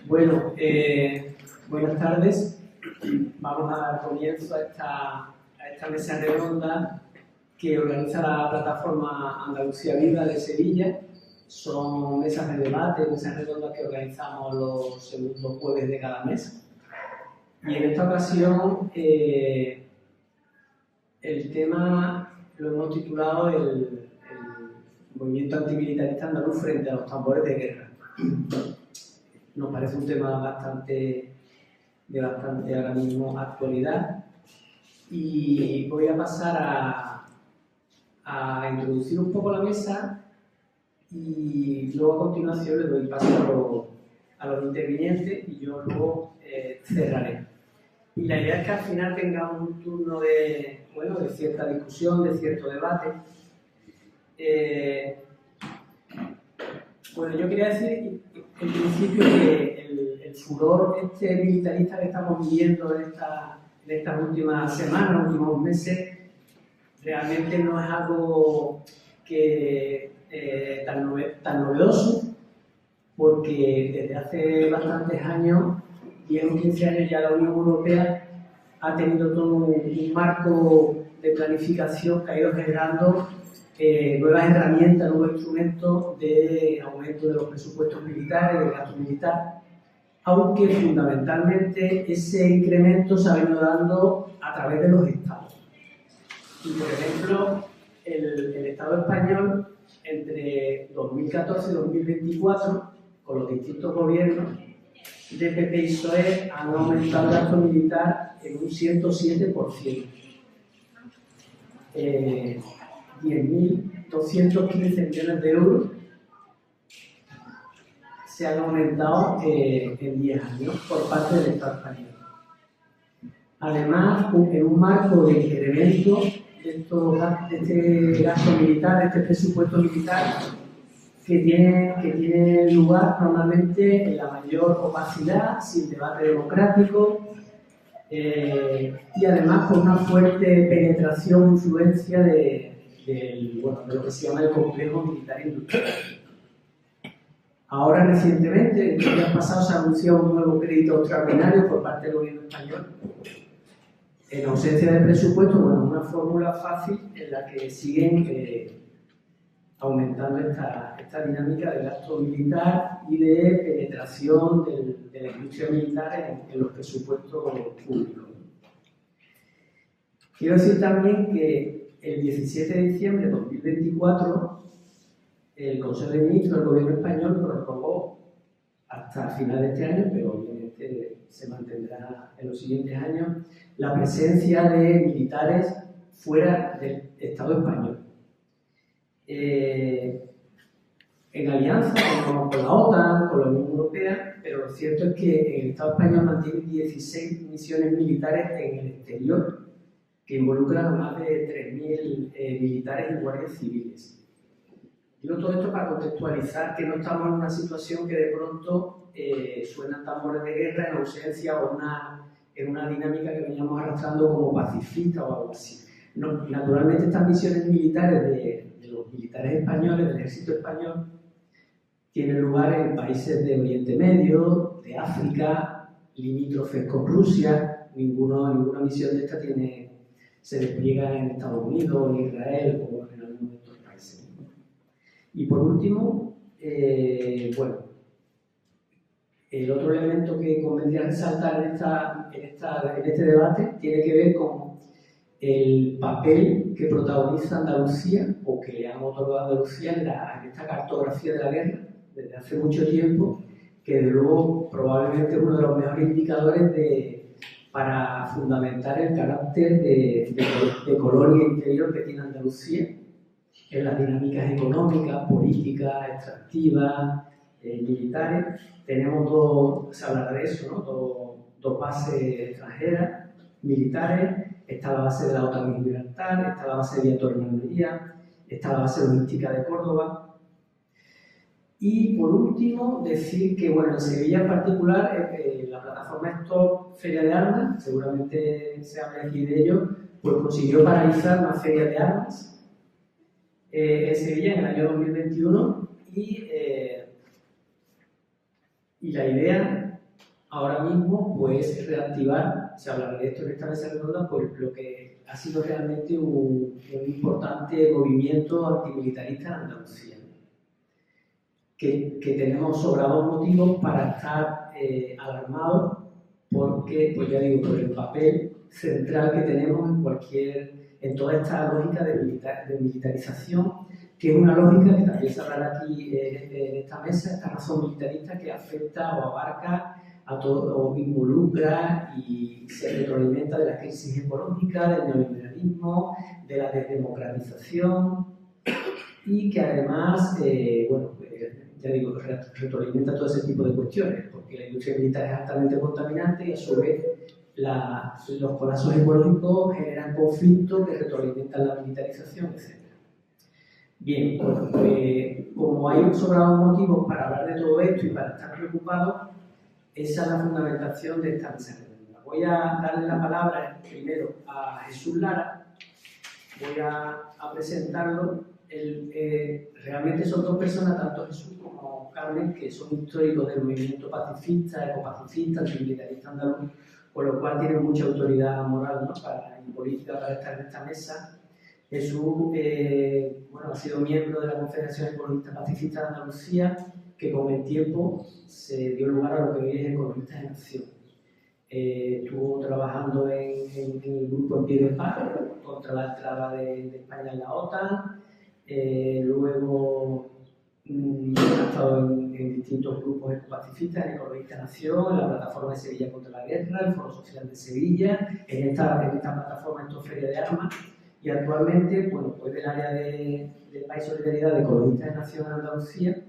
Bueno, buenas tardes. Vamos a dar comienzo a esta mesa redonda que organiza la plataforma Andalucía Viva de Sevilla. Son mesas de debate, mesas redondas que organizamos los segundos jueves de cada mes. Y en esta ocasión el tema lo hemos titulado el movimiento antimilitarista andaluz frente a los tambores de guerra. Nos parece un tema de bastante ahora mismo actualidad, y voy a pasar a introducir un poco la mesa y luego a continuación le doy paso a los intervinientes y yo luego cerraré. Y la idea es que al final tengamos un turno de cierta discusión, de cierto debate. Bueno, yo quería decir en principio que el furor militarista que estamos viviendo en estas últimas semanas, últimos meses, realmente no es algo tan novedoso, porque desde hace bastantes años, 10 o 15 años ya, la Unión Europea ha tenido todo un marco de planificación que ha ido generando nuevas herramientas, nuevos instrumentos de aumento de los presupuestos militares, del gasto militar, aunque fundamentalmente ese incremento se ha venido dando a través de los estados. Y por ejemplo, el Estado español entre 2014 y 2024, con los distintos gobiernos de PP y PSOE, han aumentado el gasto militar en un 107%. 10.215 millones de euros se han aumentado en 10 años por parte del Estado español. Además, en un marco de incremento de este gasto militar, de este presupuesto militar, que tiene lugar normalmente en la mayor opacidad, sin debate democrático, y además con una fuerte penetración, influencia de lo que se llama el complejo militar industrial. Ahora, recientemente, en los días pasados, se anunció un nuevo crédito extraordinario por parte del gobierno español. En ausencia de presupuesto, una fórmula fácil en la que siguen aumentando esta dinámica de gasto militar y de penetración de la industria militar en los presupuestos públicos. Quiero decir también que el 17 de diciembre de 2024 el Consejo de Ministros del Gobierno español prorrogó hasta final de este año, pero obviamente se mantendrá en los siguientes años, la presencia de militares fuera del Estado español. En alianza con la OTAN, con la Unión Europea, pero lo cierto es que el Estado español mantiene 16 misiones militares en el exterior, que involucran a más de 3.000 militares y guardias civiles. Digo todo esto para contextualizar que no estamos en una situación que de pronto suenan tambores de guerra en ausencia o en una dinámica que veníamos arrastrando como pacifista o algo así. No, naturalmente estas misiones militares de los militares españoles, del ejército español, tienen lugar en países de Oriente Medio, de África, limítrofes con Rusia. Ninguna misión de esta se despliega en Estados Unidos, en Israel o en alguno de estos países. Y por último, el otro elemento que convendría resaltar en este debate tiene que ver con el papel que protagoniza Andalucía, o que le han otorgado a Andalucía en esta cartografía de la guerra desde hace mucho tiempo, que de luego probablemente es uno de los mejores indicadores para fundamentar el carácter de colonia interior que tiene Andalucía en las dinámicas económicas, políticas, extractivas, militares. Tenemos se hablará de eso, ¿no? Dos bases extranjeras, militares. Está la base de la OTAN en Gibraltar, está la base de Villa Torre en Almería, está la base logística de Córdoba. Y por último, decir que bueno, en Sevilla en particular, la plataforma Stop Feria de Armas, seguramente se habla aquí de ello, pues consiguió paralizar una feria de armas en Sevilla en el año 2021 y la idea ahora mismo pues, es reactivar, se hablará de esto en esta mesa redonda, pues lo que ha sido realmente un importante movimiento antimilitarista en Andalucía. Que tenemos sobrados motivos para estar alarmados porque, pues ya digo, por el papel central que tenemos en toda esta lógica de militarización, que es una lógica que también se hablará aquí en esta mesa, esta razón militarista que afecta o abarca a todo, o involucra y se retroalimenta de la crisis económica, del neoliberalismo, de la desdemocratización y que además, bueno, ya digo, retroalimenta todo ese tipo de cuestiones, porque la industria militar es altamente contaminante y a su vez los colapsos ecológicos generan conflictos que retroalimentan la militarización, etc. Bien, bueno, como hay un sobrado motivos para hablar de todo esto y para estar preocupados, esa es la fundamentación de esta mesa redonda. Voy a darle la palabra primero a Jesús Lara, voy a presentarlo. Realmente son dos personas, tanto Jesús como Carmen, que son históricos del movimiento pacifista, ecopacifista, antimilitarista andaluz, con lo cual tienen mucha autoridad moral, ¿no? Y política para estar en esta mesa. Jesús bueno, ha sido miembro de la Confederación Ecologista Pacifista de Andalucía, que con el tiempo se dio lugar a lo que hoy es Ecologistas en Acción. Estuvo trabajando en el grupo En Pie de Paz contra la entrada de España en la OTAN. Luego ha estado en distintos grupos ecopacifistas, en Ecologistas en Acción, en la plataforma de Sevilla contra la Guerra, el Foro Social de Sevilla, en esta plataforma Stop Feria de Armas, y actualmente, bueno, pues del área de Paz y Solidaridad de Ecologistas en Acción en Andalucía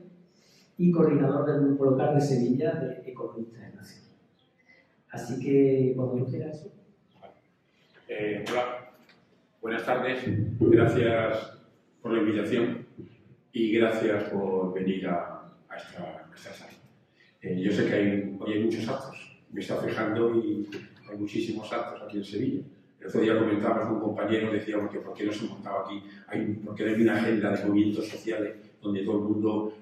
y coordinador del grupo local de Sevilla de Ecologistas en Acción. Así que, cuando tú quieras. Hola, buenas tardes, gracias por la invitación y gracias por venir a esta sala. Yo sé que hoy hay muchos actos, me está fijando y hay muchísimos actos aquí en Sevilla. El otro día comentábamos con un compañero, decíamos que por qué no se montaba aquí, porque no hay una agenda de movimientos sociales donde todo el mundo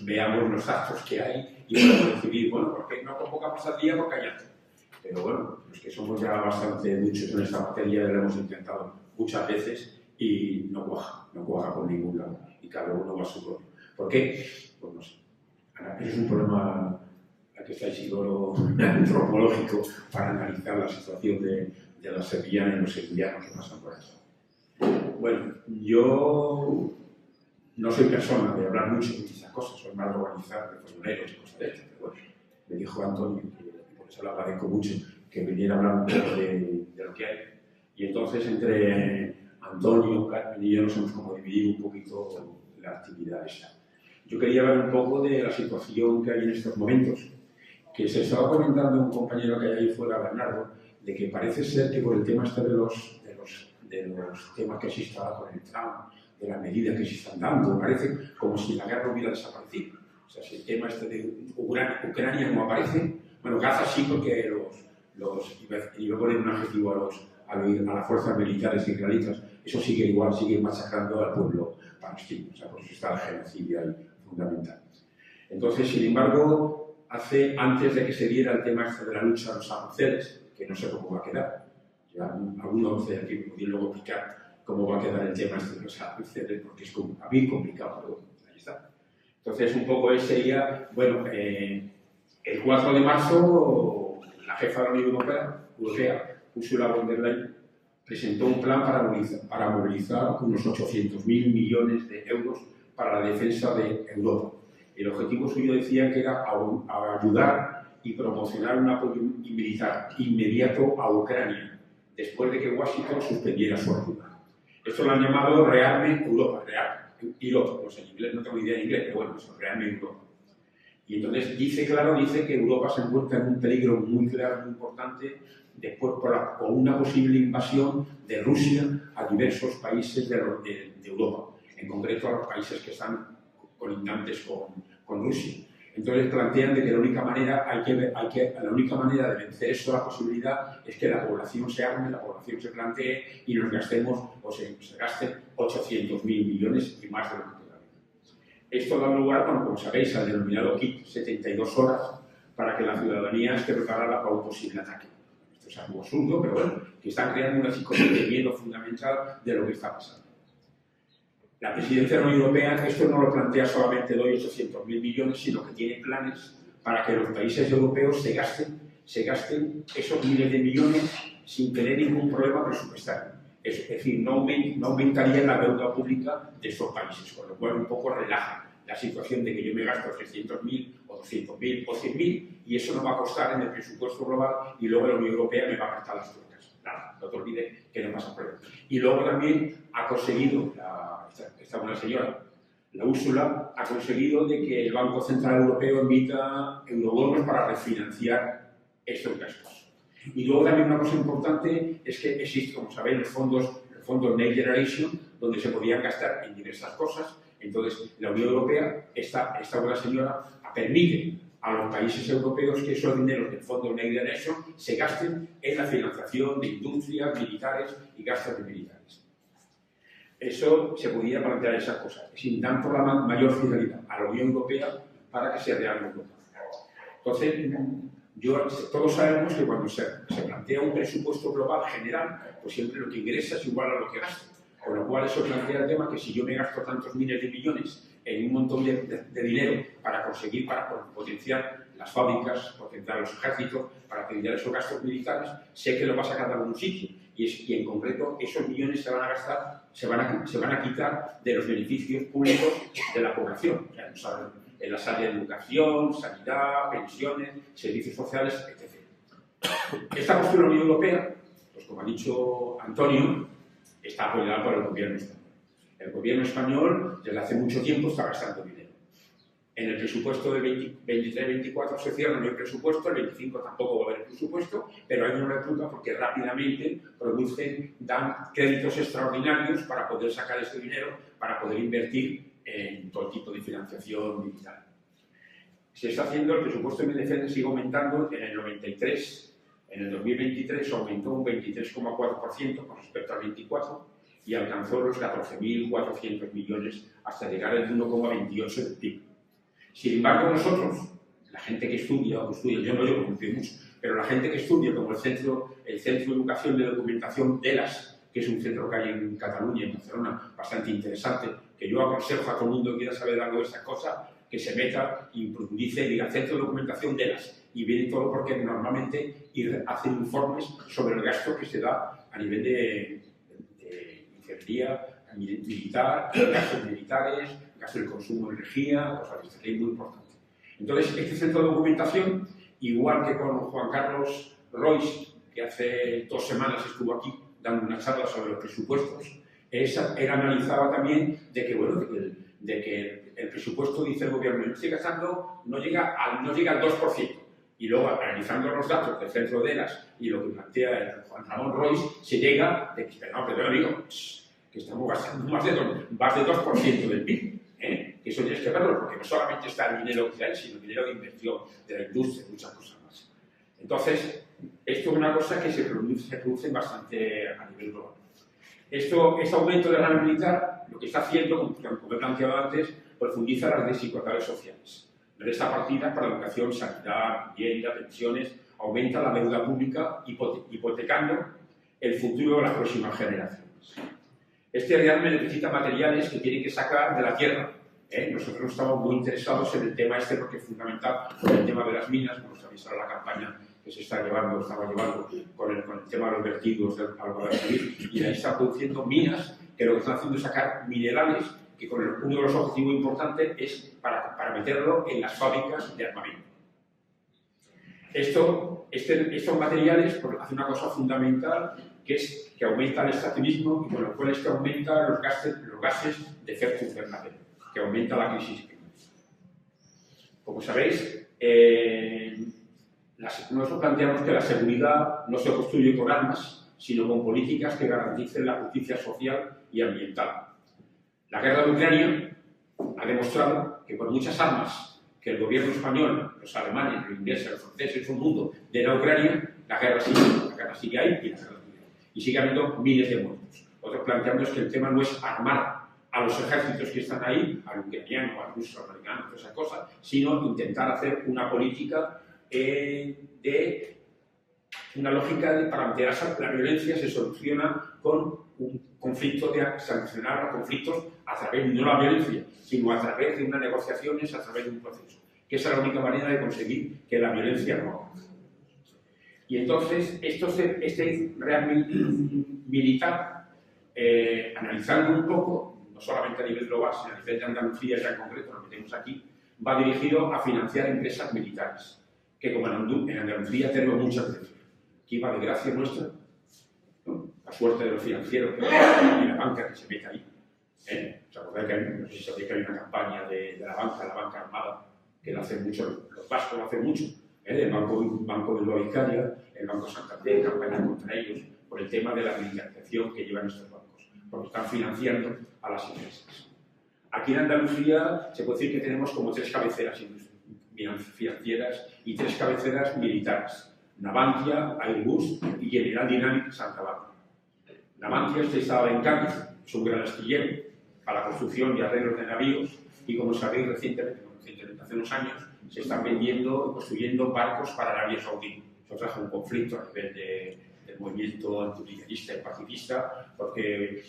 veamos los actos que hay y podamos decidir, bueno, ¿por qué no convocamos al día? Porque hay actos. Pero bueno, los que somos ya bastante muchos en esta materia lo hemos intentado muchas veces y no cuaja por ningún lado y cada uno va a su rollo. ¿Por qué? Pues no sé. Es un problema al que estáis Isidoro antropológico para analizar la situación de las sevillanas y los sevillanos que pasan por eso. Bueno, yo no soy persona de hablar mucho de esas cosas, soy más de organizar de formuleros y cosas de estas, pero bueno, me dijo Antonio, y por eso le agradezco mucho que viniera a hablar un poco de lo que hay. Y entonces entre Antonio, Carmen y yo nos hemos como dividido un poquito la actividad esta. Yo quería hablar un poco de la situación que hay en estos momentos, que se estaba comentando un compañero que hay ahí fuera, Bernardo, de que parece ser que por el tema este de los temas que se está con el Trump, de las medidas que se están dando, parece como si la guerra hubiera desaparecido. O sea, si el tema este de Ucrania no aparece, bueno, Gaza sí, porque y voy a poner un adjetivo a las fuerzas militares israelitas, eso sigue igual, sigue masacrando al pueblo palestino, o sea, por eso está el genocidio ahí fundamental. Entonces, sin embargo, antes de que se diera el tema este de la lucha a los aranceles, que no sé cómo va a quedar, ya algunos de aquí me podrían luego explicar cómo va a quedar el tema este de los aranceles, porque es a mí complicado, pero ahí está. Entonces, un poco ese sería, bueno, el 4 de marzo, la jefa de la Unión Europea, Ursula von der Leyen, presentó un plan para movilizar unos 800.000 millones de euros para la defensa de Europa. El objetivo suyo decía que era ayudar y promocionar un apoyo militar inmediato a Ucrania, después de que Washington suspendiera su ayuda. Esto lo han llamado Rearme Europa, Europe, no sé en inglés, no tengo idea de inglés, pero bueno, eso, Rearme Europa. Y entonces dice que Europa se encuentra en un peligro muy claro, muy importante, después por una posible invasión de Rusia a diversos países de Europa, en concreto a los países que están colindantes con Rusia. Entonces plantean de que la única manera de vencer esto, la posibilidad, es que la población se arme, la población se plantee y nos gastemos, o se gasten 800.000 millones y más de lo que queda. Esto da lugar, bueno, como sabéis, al denominado kit 72 horas para que la ciudadanía esté preparada para un posible ataque. Esto es algo absurdo, pero bueno, que están creando una psicosis de miedo fundamental de lo que está pasando. La presidencia de la Unión Europea esto no lo plantea solamente doy 800.000 millones, sino que tiene planes para que los países europeos se gasten esos miles de millones sin tener ningún problema presupuestario. Es decir, no aumentaría la deuda pública de estos países, con lo cual un poco relaja la situación de que yo me gasto 300.000 o 200.000 o 100.000 y eso no va a costar en el presupuesto global y luego la Unión Europea me va a apretar las tuercas. Nada, no te olvides que no pasa problema. Y luego también ha conseguido esta buena señora, la Úrsula, ha conseguido de que el Banco Central Europeo emita eurobonos para refinanciar estos gastos. Y luego también una cosa importante es que existe, como sabéis, los fondos Next Generation, donde se podían gastar en diversas cosas. Entonces, la Unión Europea, esta buena señora, permite a los países europeos que esos dineros del fondo Next Generation se gasten en la financiación de industrias militares y gastos de militares. Eso se podía plantear esas cosas, sin tanto la mayor fidelidad a la Unión Europea para que se realmente. Entonces, todos sabemos que cuando se plantea un presupuesto global general, pues siempre lo que ingresa es igual a lo que gasta. Con lo cual eso plantea el tema que si yo me gasto tantos miles de millones en un montón de dinero para potenciar las fábricas, potenciar los ejércitos, para potenciar esos gastos militares, sé que lo va a sacar de algún sitio. Y en concreto esos millones se van a gastar, se van a quitar de los beneficios públicos de la población. O sea, en las áreas de educación, sanidad, pensiones, servicios sociales, etc. Esta postura de la Unión Europea, pues como ha dicho Antonio, está apoyada por el gobierno español. El gobierno español desde hace mucho tiempo está gastando dinero. En el presupuesto del 23-24 se cierra, no hay presupuesto, el 25 tampoco va a haber presupuesto, pero hay una reprueba porque rápidamente dan créditos extraordinarios para poder sacar ese dinero, para poder invertir en todo tipo de financiación militar. Se está haciendo, el presupuesto de defensa sigue aumentando en el 93, en el 2023 aumentó un 23,4% con respecto al 24 y alcanzó los 14.400 millones hasta llegar al 1,28 del PIB. Sin embargo, nosotros, la gente que estudia, yo no llevo mucho, pero la gente que estudia, como el Centro de Educación de Documentación DELAS, que es un centro que hay en Cataluña, en Barcelona, bastante interesante, que yo aconsejo a todo el mundo que quiera saber algo de esas cosas, que se meta y profundice, diga Centro de Documentación DELAS, y viene todo porque normalmente hacen informes sobre el gasto que se da a nivel de ingeniería militar, gastos militares, gasto del consumo de energía, cosas de esta ley muy importante. Entonces, este centro de documentación, igual que con Juan Carlos Royce, que hace 2 semanas estuvo aquí dando una charla sobre los presupuestos, él analizaba también de que el presupuesto, dice el gobierno, no estoy gastando, no llega al 2%. Y luego, analizando los datos del centro de ELAS y lo que plantea el Juan Ramón Royce, se llega de que, no, pero amigo, que estamos gastando más de 2% del PIB. Que eso tienes que verlo, porque no solamente está el dinero que hay, sino el dinero de inversión de la industria y muchas cosas más. Entonces, esto es una cosa que se produce bastante a nivel global. Este aumento de la gana militar, lo que está haciendo, como he planteado antes, profundiza las desigualdades sociales. En esta partida para educación, sanidad, vivienda, pensiones, aumenta la deuda pública, hipotecando el futuro de las próximas generaciones. Este realmente necesita materiales que tiene que sacar de la tierra. Nosotros estamos muy interesados en el tema porque es fundamental, con el tema de las minas, como sabéis ahora la campaña que se estaba llevando con el tema de los vertidos del Guadalquivir, y ahí está produciendo minas que lo que están haciendo es sacar minerales que uno de los objetivos importantes es para meterlo en las fábricas de armamento. Estos materiales hacen una cosa fundamental, que es que aumenta el extractivismo y con lo cual aumenta los gases de efecto invernadero, que aumenta la crisis climática. Como sabéis, nosotros planteamos que la seguridad no se construye con armas, sino con políticas que garanticen la justicia social y ambiental. La guerra de Ucrania ha demostrado que por muchas armas que el gobierno español, los alemanes, los ingleses, los franceses, un mundo de la Ucrania, la guerra sigue ahí y la guerra sigue ahí. Y sigue habiendo miles de muertos. Nosotros planteamos que el tema no es armar a los ejércitos que están ahí, al ucraniano, al ruso, al americano, todas esas cosas, sino intentar hacer una política de una lógica de para mantener la violencia se soluciona con un conflicto, de sancionar los conflictos a través, no la violencia, sino a través de unas negociaciones, a través de un proceso. Que esa es la única manera de conseguir que la violencia no avance. Y entonces, este real militar, analizando un poco, no solamente a nivel global, sino a nivel de Andalucía ya en concreto, lo que tenemos aquí, va dirigido a financiar empresas militares, que como en Andalucía tenemos muchas veces. Aquí va de gracia nuestra, ¿no? La suerte de los financieros y la banca que se mete ahí. ¿Os acordáis que no sé si sabéis que hay una campaña de la banca armada, que lo hacen mucho, los vascos lo hacen mucho, el Banco de Vizcaya, el Banco Santander, campañas contra ellos, por el tema de la militarización que llevan estos bancos, porque están financiando a las empresas. Aquí en Andalucía se puede decir que tenemos como 3 cabeceras financieras y 3 cabeceras militares. Navantia, Airbus y General Dynamics Santa Bárbara. Navantia está instalada en Cádiz, es un gran astillero para la construcción y arreglos de navíos y como sabéis recientemente, hace unos años, se están vendiendo y construyendo barcos para Arabia Saudí. Eso trajo un conflicto a nivel del movimiento antiimperialista y pacifista porque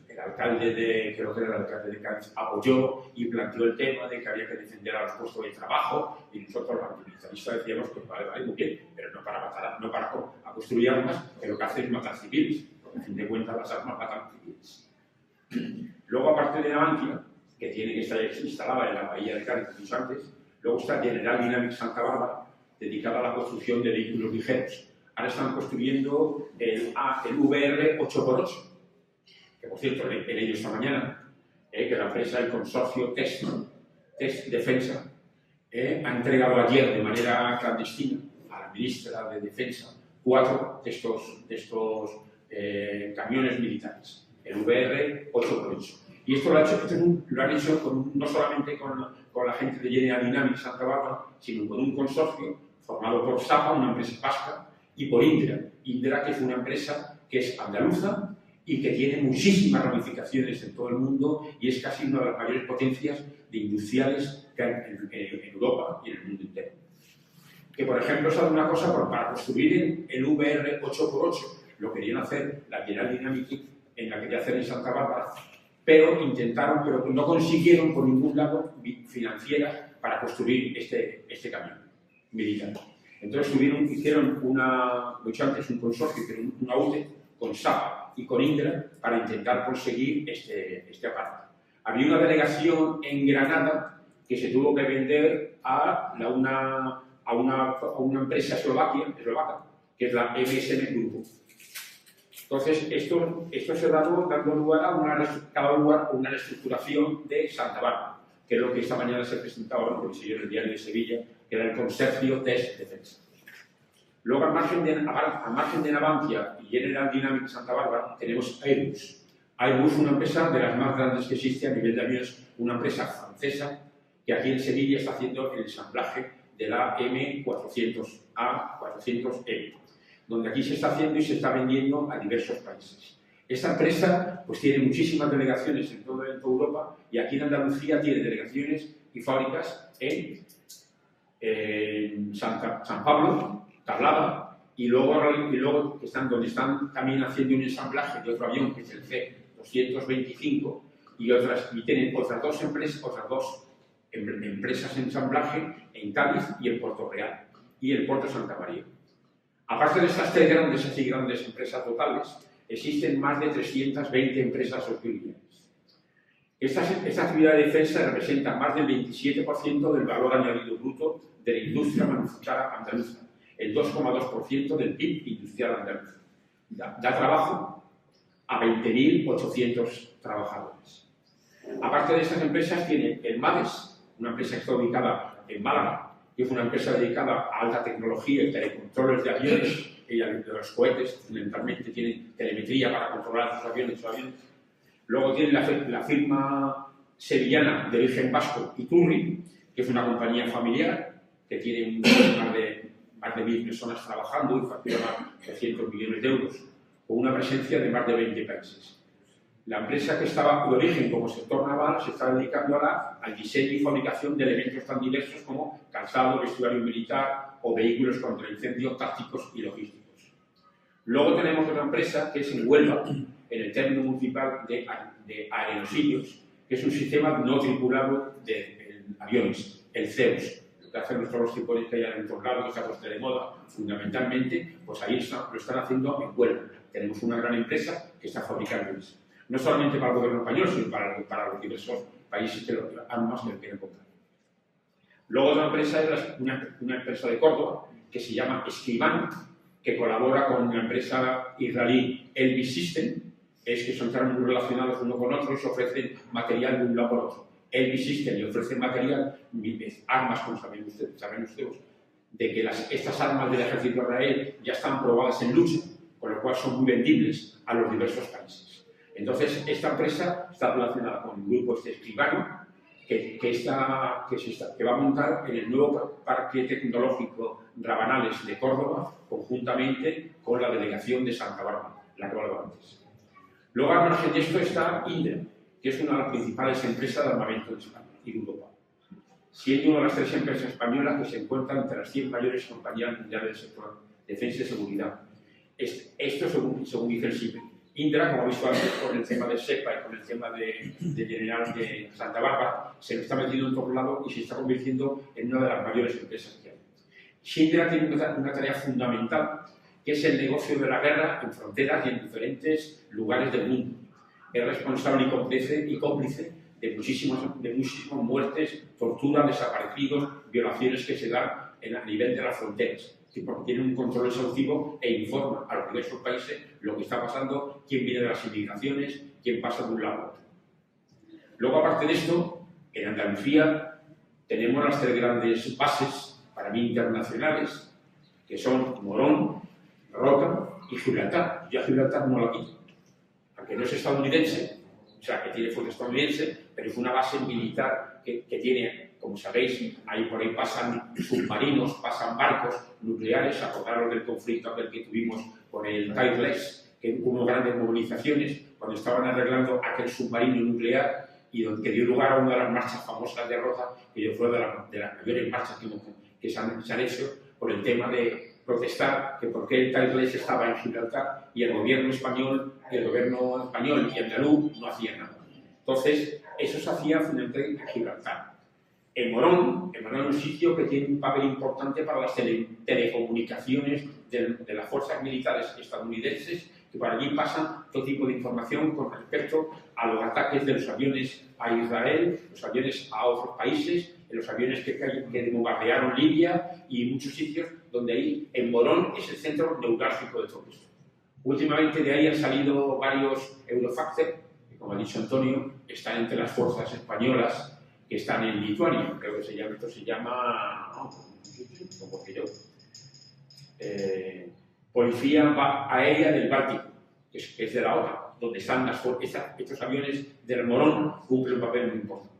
el alcalde creo que era el alcalde de Cádiz, apoyó y planteó el tema de que había que defender a los puestos de trabajo y nosotros los antimilitaristas decíamos que vale, muy bien, pero no para matar, no para construir armas, que lo que hace es matar civiles, porque a fin de cuentas las armas matan civiles. Luego, aparte de Navantia, que tiene que estar instalada en la bahía de Cádiz, como he dicho antes, luego está General Dynamics Santa Bárbara, dedicada a la construcción de vehículos ligeros. Ahora están construyendo el VR 8x8, que por cierto he leído esta mañana, que la empresa, el consorcio Test Defensa, ha entregado ayer de manera clandestina a la ministra de Defensa 4 de estos camiones militares, el VR 8x8. Y esto lo han hecho no solamente con la gente de General Dynamics Santa Bárbara, sino con un consorcio formado por SAPA, una empresa vasca, y por Indra. Indra, que es una empresa que es andaluza y que tiene muchísimas ramificaciones en todo el mundo y es casi una de las mayores potencias de industriales que hay en Europa y en el mundo entero. Que, por ejemplo, es una cosa para construir el VR 8x8, lo querían hacer la General Dynamics en la quería hacer en Santa Bárbara, pero no consiguieron por ningún lado financiera para construir este camión militar. Entonces hicieron mucho antes un consorcio, una UTE, con SAPA y con Indra para intentar conseguir este aparato. Había una delegación en Granada que se tuvo que vender a una empresa eslovaca, que es la MSM Grupo. Entonces, esto se ha dado dando lugar a una reestructuración de Santa Bárbara, que es lo que esta mañana se presentaba, lo que se dio en el diario de Sevilla, que era el consorcio Test Defensa. Luego, al margen de Navantia y General Dynamics Santa Bárbara, tenemos Airbus. Airbus es una empresa de las más grandes que existe a nivel de aviones, una empresa francesa que aquí en Sevilla está haciendo el ensamblaje de la M400A, 400M, donde aquí se está haciendo y se está vendiendo a diversos países. Esta empresa pues, tiene muchísimas delegaciones en toda Europa y aquí en Andalucía tiene delegaciones y fábricas en San Pablo, Tablada, y luego donde están también haciendo un ensamblaje de otro avión, que es el C-225, y tienen otras dos empresas en ensamblaje en Cádiz y en Puerto Real, y el Puerto de Santa María. Aparte de estas 3 grandes empresas totales, existen más de 320 empresas auxiliares. Esta actividad de defensa representa más del 27% del valor añadido bruto de la industria manufacturera andaluza, el 2,2% del PIB industrial andaluz. Da trabajo a 20.800 trabajadores. Aparte de estas empresas, tiene el MADES, una empresa que está ubicada en Málaga, que es una empresa dedicada a alta tecnología y telecontroles de aviones y de los cohetes, fundamentalmente tiene telemetría para controlar los aviones. Luego tiene la firma sevillana de origen vasco, Iturri, que es una compañía familiar que tiene más de 1000 personas trabajando y factura más de 300 millones de euros, con una presencia de más de 20 países. La empresa, que estaba de origen como sector naval, se está dedicando ahora al diseño y fabricación de elementos tan diversos como calzado, vestuario militar o vehículos contra incendios tácticos y logísticos. Luego tenemos otra empresa que es en Huelva, en el término municipal de Arenosilos, que es un sistema no tripulado de aviones, el Zeus. Lo que hacen los tripulantes que hay en todos lados, que se ha puesto de moda, fundamentalmente, pues ahí lo están haciendo en Huelva. Tenemos una gran empresa que está fabricando eso. No solamente para el gobierno español, sino para los diversos países que armas que quieren comprar. Luego otra empresa es una empresa de Córdoba que se llama Escribano, que colabora con la empresa israelí Elbit System, es que son muy relacionados uno con otro y se ofrecen material de un lado por otro. Elbit System le ofrece material, armas, como saben ustedes, de que estas armas del ejército de Israel ya están probadas en lucha, con lo cual son muy vendibles a los diversos países. Entonces, esta empresa está relacionada con el grupo Escribano, que va a montar en el nuevo Parque Tecnológico Rabanales de Córdoba, conjuntamente con la delegación de Santa Bárbara, la que hablaba antes. Luego, al margen de esto, está Indra, que es una de las principales empresas de armamento de España y de Europa, siendo una de las 3 empresas españolas que se encuentran entre las 100 mayores compañías mundiales del sector de defensa y seguridad. Esto según dice el SIPE. Indra, como habéis visto antes, con el tema de SEPA y con el tema de General de Santa Bárbara, se lo está metiendo en todos lados y se está convirtiendo en una de las mayores empresas que hay. Indra tiene una tarea fundamental, que es el negocio de la guerra en fronteras y en diferentes lugares del mundo. Es responsable y cómplice de muchísimas muertes, torturas, desaparecidos, violaciones que se dan a nivel de las fronteras, porque tiene un control exhaustivo e informa a los diversos países lo que está pasando, quién viene de las inmigraciones, quién pasa de un lado a otro. Luego, aparte de esto, en Andalucía tenemos las 3 grandes bases, para mí, internacionales, que son Morón, Rota y Gibraltar. Yo a Gibraltar no la quito, aunque no es estadounidense, o sea, que tiene fuerza estadounidense, pero es una base militar que tiene, como sabéis, por ahí pasan submarinos, pasan barcos nucleares. Acordaros del conflicto aquel que tuvimos con el Tireless, que hubo grandes movilizaciones cuando estaban arreglando aquel submarino nuclear y que dio lugar a una de las marchas famosas de Rota, que fue de las mayores marchas que se han hecho por el tema de protestar que por qué el Tireless estaba en Gibraltar y el gobierno español y andaluz no hacían nada. Entonces, eso se hacía fundamentalmente en Gibraltar. En Morón es un sitio que tiene un papel importante para las telecomunicaciones de las fuerzas militares estadounidenses, que por allí pasan todo tipo de información con respecto a los ataques de los aviones a Israel, los aviones a otros países, los aviones que bombardearon Libia y muchos sitios donde ahí, en Morón, es el centro neurálgico de todo esto. Últimamente de ahí han salido varios Eurofighter, que como ha dicho Antonio, están entre las fuerzas españolas que están en Lituania. Creo que esto se llama Policía Aérea del Báltico, que es de la OTAN, donde están estos aviones del Morón, cumplen un papel muy importante.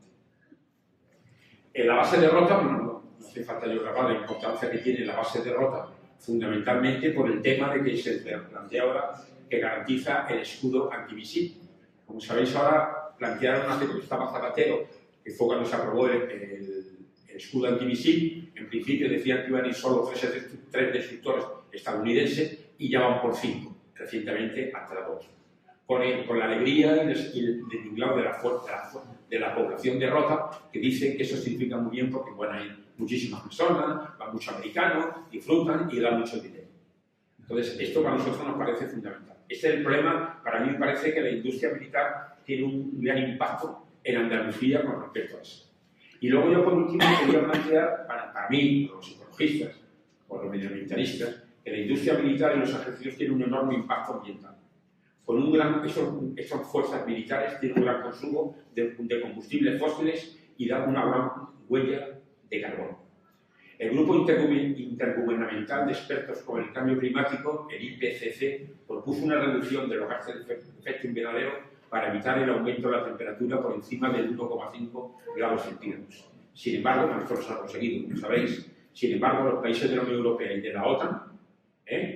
En la base de Rota, no hace falta yo grabar la importancia que tiene la base de Rota, fundamentalmente por el tema de que se plantea ahora que garantiza el escudo antimisil. Como sabéis, ahora plantearon hace que estaba Zapatero, que fue cuando se aprobó el escudo antimisil. En principio decían que iban a ir solo 3 destructores estadounidenses y ya van por 5, recientemente hasta 2. Con la alegría y el tinglado de la población de Rota, que dice que eso significa muy bien porque bueno, hay muchísimas personas, van muchos americanos, disfrutan y dan mucho dinero. Entonces, esto para nosotros nos parece fundamental. Este es el problema. Para mí me parece que la industria militar tiene un gran impacto en Andalucía con respecto a eso. Y luego yo, por último, quería plantear, para mí, los ecologistas o los medioambientalistas, que la industria militar y los ejércitos tienen un enorme impacto ambiental. Estas fuerzas militares tienen un gran consumo de combustibles fósiles y dan una gran huella de carbono. El Grupo Intergubernamental de Expertos con el Cambio Climático, el IPCC, propuso una reducción de los gases de efecto invernadero para evitar el aumento de la temperatura por encima del 1,5 grados centígrados. Sin embargo, nosotros lo hemos conseguido, como sabéis, sin embargo, los países de la Unión Europea y de la OTAN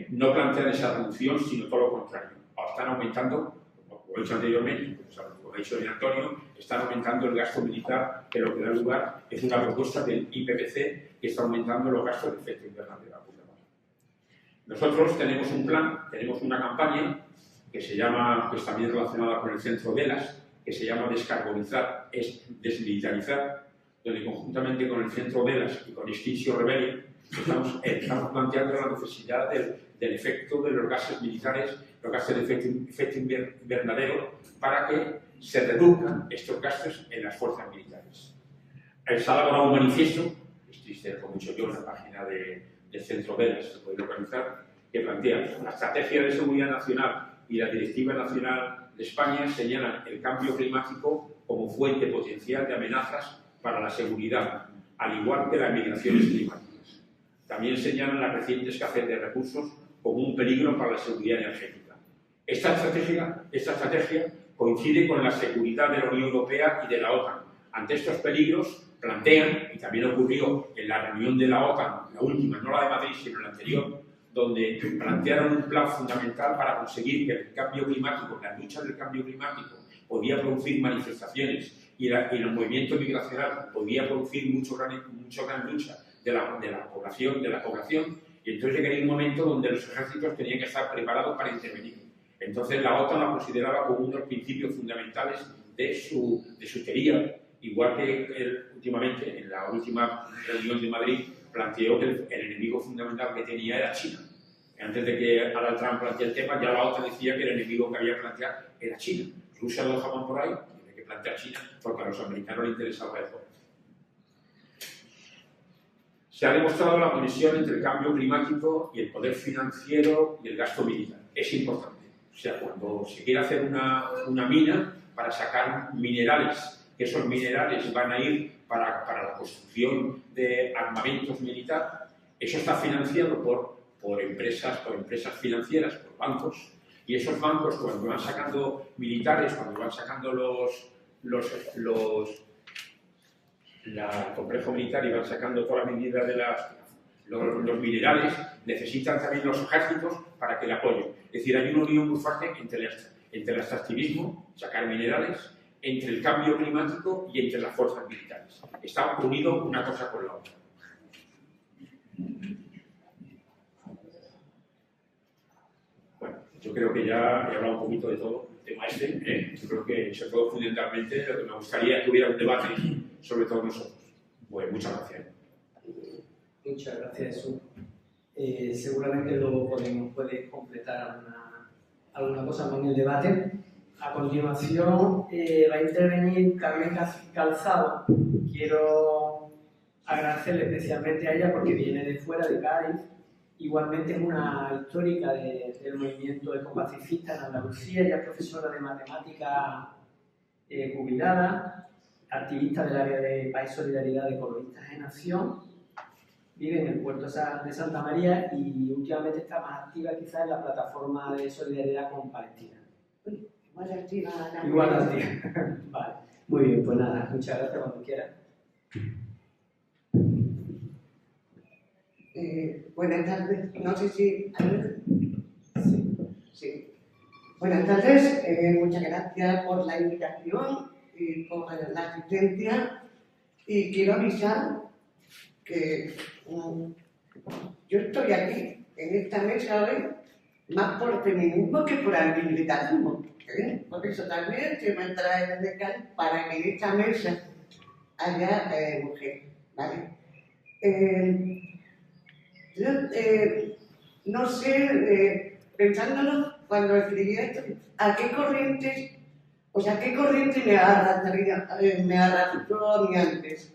no plantean esa reducción, sino todo lo contrario. Ahora están aumentando, como he dicho anteriormente, como ha dicho Antonio, están aumentando el gasto militar, que lo que da lugar es una propuesta del IPCC que está aumentando los gastos de efecto invernadero. Nosotros tenemos un plan, tenemos una campaña que se llama, que es también relacionada con el Centro Velas, que se llama Descarbonizar, es desmilitarizar, donde conjuntamente con el Centro Velas y con Extinction Rebellion estamos planteando la necesidad del efecto de los gases militares, los gases de efecto invernadero, para que se reduzcan estos gastos en las fuerzas militares. Se ha elaborado un manifiesto, como he dicho yo, en la página del Centro Velas, se puede localizar, que plantea la Estrategia de Seguridad Nacional y la Directiva Nacional de España señalan el cambio climático como fuente potencial de amenazas para la seguridad, al igual que las migraciones climáticas. También señalan la creciente escasez de recursos como un peligro para la seguridad energética. Esta estrategia coincide con la seguridad de la Unión Europea y de la OTAN. Ante estos peligros, plantean, y también ocurrió en la reunión de la OTAN, la última, no la de Madrid, sino la anterior, donde plantearon un plan fundamental para conseguir que el cambio climático, la lucha del cambio climático, podía producir manifestaciones y el movimiento migracional podía producir mucha gran lucha de la población, y entonces llegaría un momento donde los ejércitos tenían que estar preparados para intervenir. Entonces la OTAN la consideraba como uno de los principios fundamentales de su teoría, igual que últimamente, en la última reunión de Madrid, planteó que el enemigo fundamental que tenía era China. Antes de que Donald Trump planteara el tema, ya la OTAN decía que el enemigo que había planteado era China. Rusia lo dejaban por ahí, tiene que plantear China, porque a los americanos les interesaba eso. Se ha demostrado la conexión entre el cambio climático y el poder financiero y el gasto militar. Es importante. O sea, cuando se quiere hacer una mina para sacar minerales, que esos minerales van a ir para la construcción de armamentos militares, eso está financiado por empresas financieras, por bancos, y esos bancos, cuando van sacando militares, cuando van sacando el complejo militar y van sacando todas las medidas de los minerales, necesitan también los ejércitos para que le apoyen. Es decir, hay una unión muy fuerte entre el extractivismo, sacar minerales, entre el cambio climático y entre las fuerzas militares. Está unido una cosa con la otra. Bueno, yo creo que ya he hablado un poquito de todo el tema este. Yo creo que, sobre todo fundamentalmente, lo que me gustaría es que hubiera un debate sobre todos nosotros. Pues muchas gracias. Muchas gracias, Jesús. Seguramente luego puedes completar alguna cosa más en el debate. A continuación va a intervenir Carmen Calzado. Quiero agradecerle especialmente a ella porque viene de fuera, de Cádiz. Igualmente es una histórica del movimiento ecopacifista en Andalucía. Ella es profesora de matemática jubilada, activista del área de Paz y Solidaridad de Ecologistas en Acción. Vive en el puerto de Santa María y últimamente está más activa quizás en la plataforma de solidaridad con Palestina. Igual activa. Igual activa. Vale. Muy bien, pues nada, muchas gracias cuando quieras. Buenas tardes. No sé si... Sí. Buenas tardes. Muchas gracias por la invitación y por la asistencia. Y quiero avisar que yo estoy aquí, en esta mesa hoy, más por feminismo que por antimilitarismo. Por eso también se me trae desde Cádiz para que en esta mesa haya mujeres. ¿Vale? Yo no sé, pensándolo cuando escribí esto, ¿a qué corriente me arrastró a mí antes?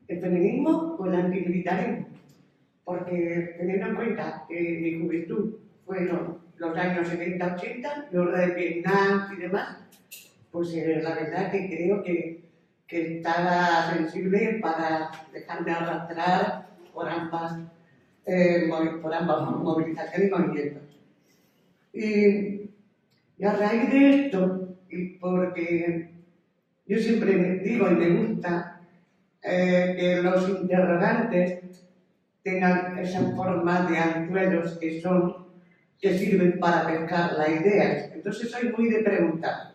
¿El feminismo o el antimilitarismo? Porque teniendo en cuenta que mi juventud fueron los años 70-80, guerra de Vietnam y demás, pues la verdad que creo que estaba sensible para dejarme arrastrar por ambas movilizaciones y movimientos. Y a raíz de esto, y porque yo siempre digo y me gusta que los interrogantes tengan esa forma de anzuelos que sirven para pescar las ideas. Entonces soy muy de preguntar.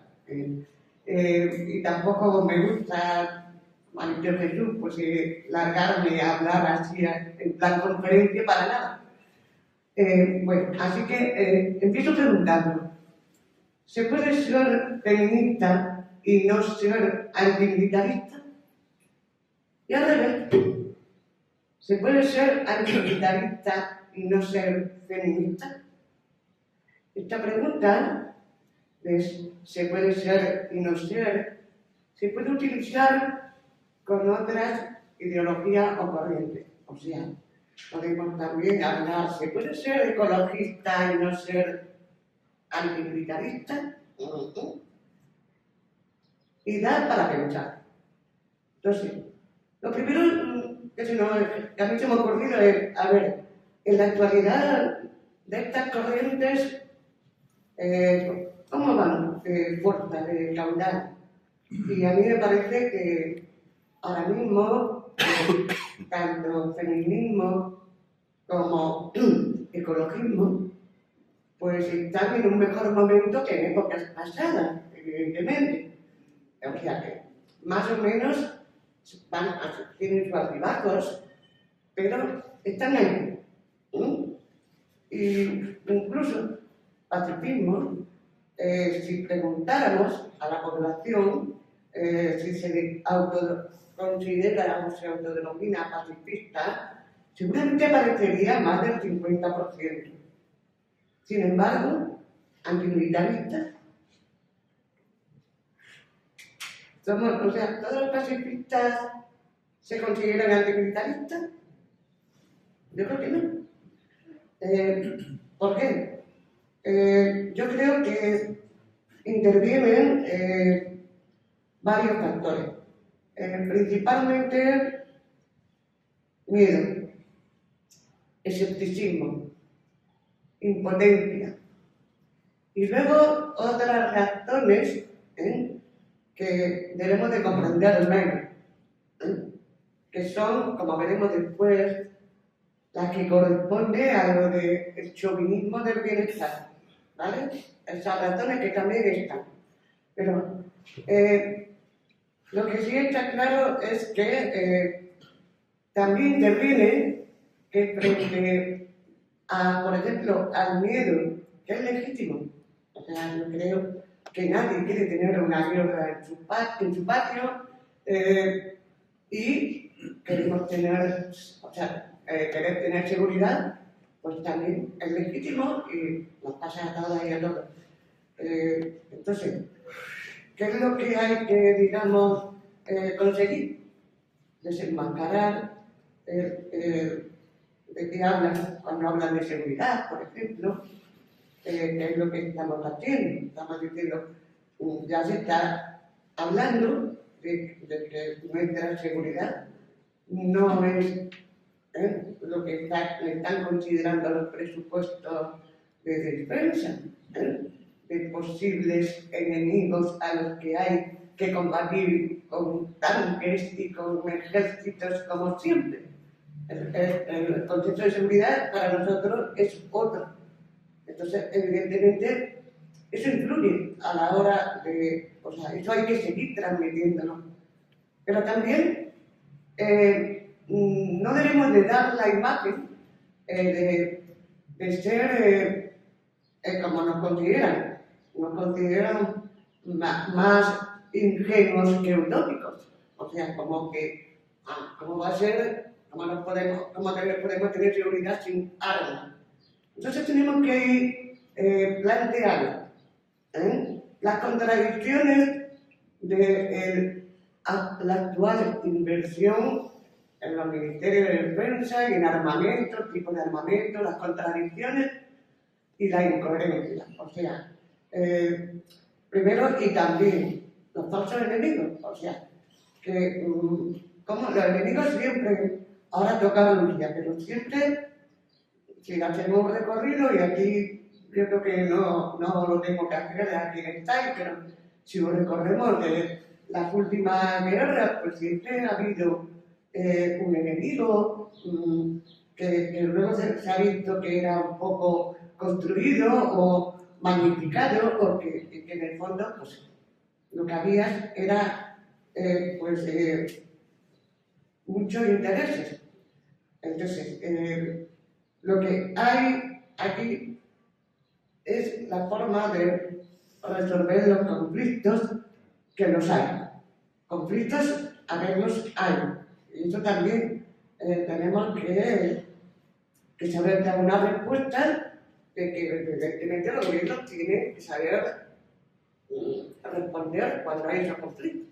Y tampoco me gusta, María Jesús, pues largarme a hablar así en plan conferencia para nada. Bueno, así que empiezo preguntando, ¿se puede ser feminista y no ser antimilitarista? Y al revés, ¿se puede ser antimilitarista y no ser feminista? Esta pregunta es, ¿se puede ser y no ser? Se puede utilizar con otras ideologías o corrientes. O sea, podemos también hablar, ¿se puede ser ecologista y no ser antimilitarista? Y da para pensar. Entonces, lo primero que a mí se me ha ocurrido es, a ver, en la actualidad de estas corrientes, ¿cómo van de fuerza, de caudal? Y a mí me parece que ahora mismo, tanto feminismo como ecologismo, pues están en un mejor momento que en épocas pasadas, evidentemente. O sea que, más o menos, tienen sus altibajos, pero están ahí. Y incluso, pacifismo, si preguntáramos a la población si se autoconsidera o se autodenomina pacifista, seguramente aparecería más del 50%. Sin embargo, antimilitaristas, o sea, ¿todos los pacifistas se consideran antimilitaristas? Yo creo que no. ¿Por qué? Yo creo que intervienen varios factores. Principalmente miedo, escepticismo, impotencia. Y luego otras razones que debemos de comprender menos, que son, como veremos después, las que corresponden a lo del chauvinismo del bienestar, ¿vale? Esas razones que también están. Pero lo que sí está claro es que también interviene que frente a, por ejemplo, al miedo, que es legítimo. O sea, yo creo que nadie quiere tener una guerra en su patio y queremos tener, querer tener seguridad, pues también es legítimo y nos pasa a todas y a todos. Entonces, ¿qué es lo que hay que, digamos, conseguir? Desenmascarar de qué hablan cuando hablan de seguridad, por ejemplo, que es lo que estamos haciendo. Estamos diciendo, ya se está hablando de que nuestra seguridad no es lo que están considerando los presupuestos de defensa, de posibles enemigos a los que hay que combatir con tanques y con ejércitos como siempre. El concepto de seguridad para nosotros es otro. Entonces, evidentemente, eso influye a la hora de... O sea, eso hay que seguir transmitiéndolo. Pero también no debemos de dar la imagen de ser como nos consideran. Nos consideran más ingenuos que utópicos. O sea, como que, ¿cómo va a ser? ¿Cómo podemos tener seguridad sin armas? Entonces tenemos que plantear las contradicciones de la actual inversión en los ministerios de defensa y en armamento, tipo de armamento, las contradicciones y la incoherencia. O sea, primero y también los falsos enemigos. O sea, que como los enemigos siempre, ahora toca Rusia, pero siempre, si hacemos un recorrido, y aquí yo creo que no lo tengo que hacer de aquí en estáis, pero si lo recorremos de las últimas guerras, pues siempre ha habido un enemigo, que luego se ha visto que era un poco construido o magnificado, o que en el fondo pues, lo que había era muchos intereses. Entonces, lo que hay aquí es la forma de resolver los conflictos, que los hay. Conflictos, a ver, los hay. Y eso también tenemos que saber dar una respuesta de que evidentemente los gobiernos tienen que saber responder cuando hay esos conflictos.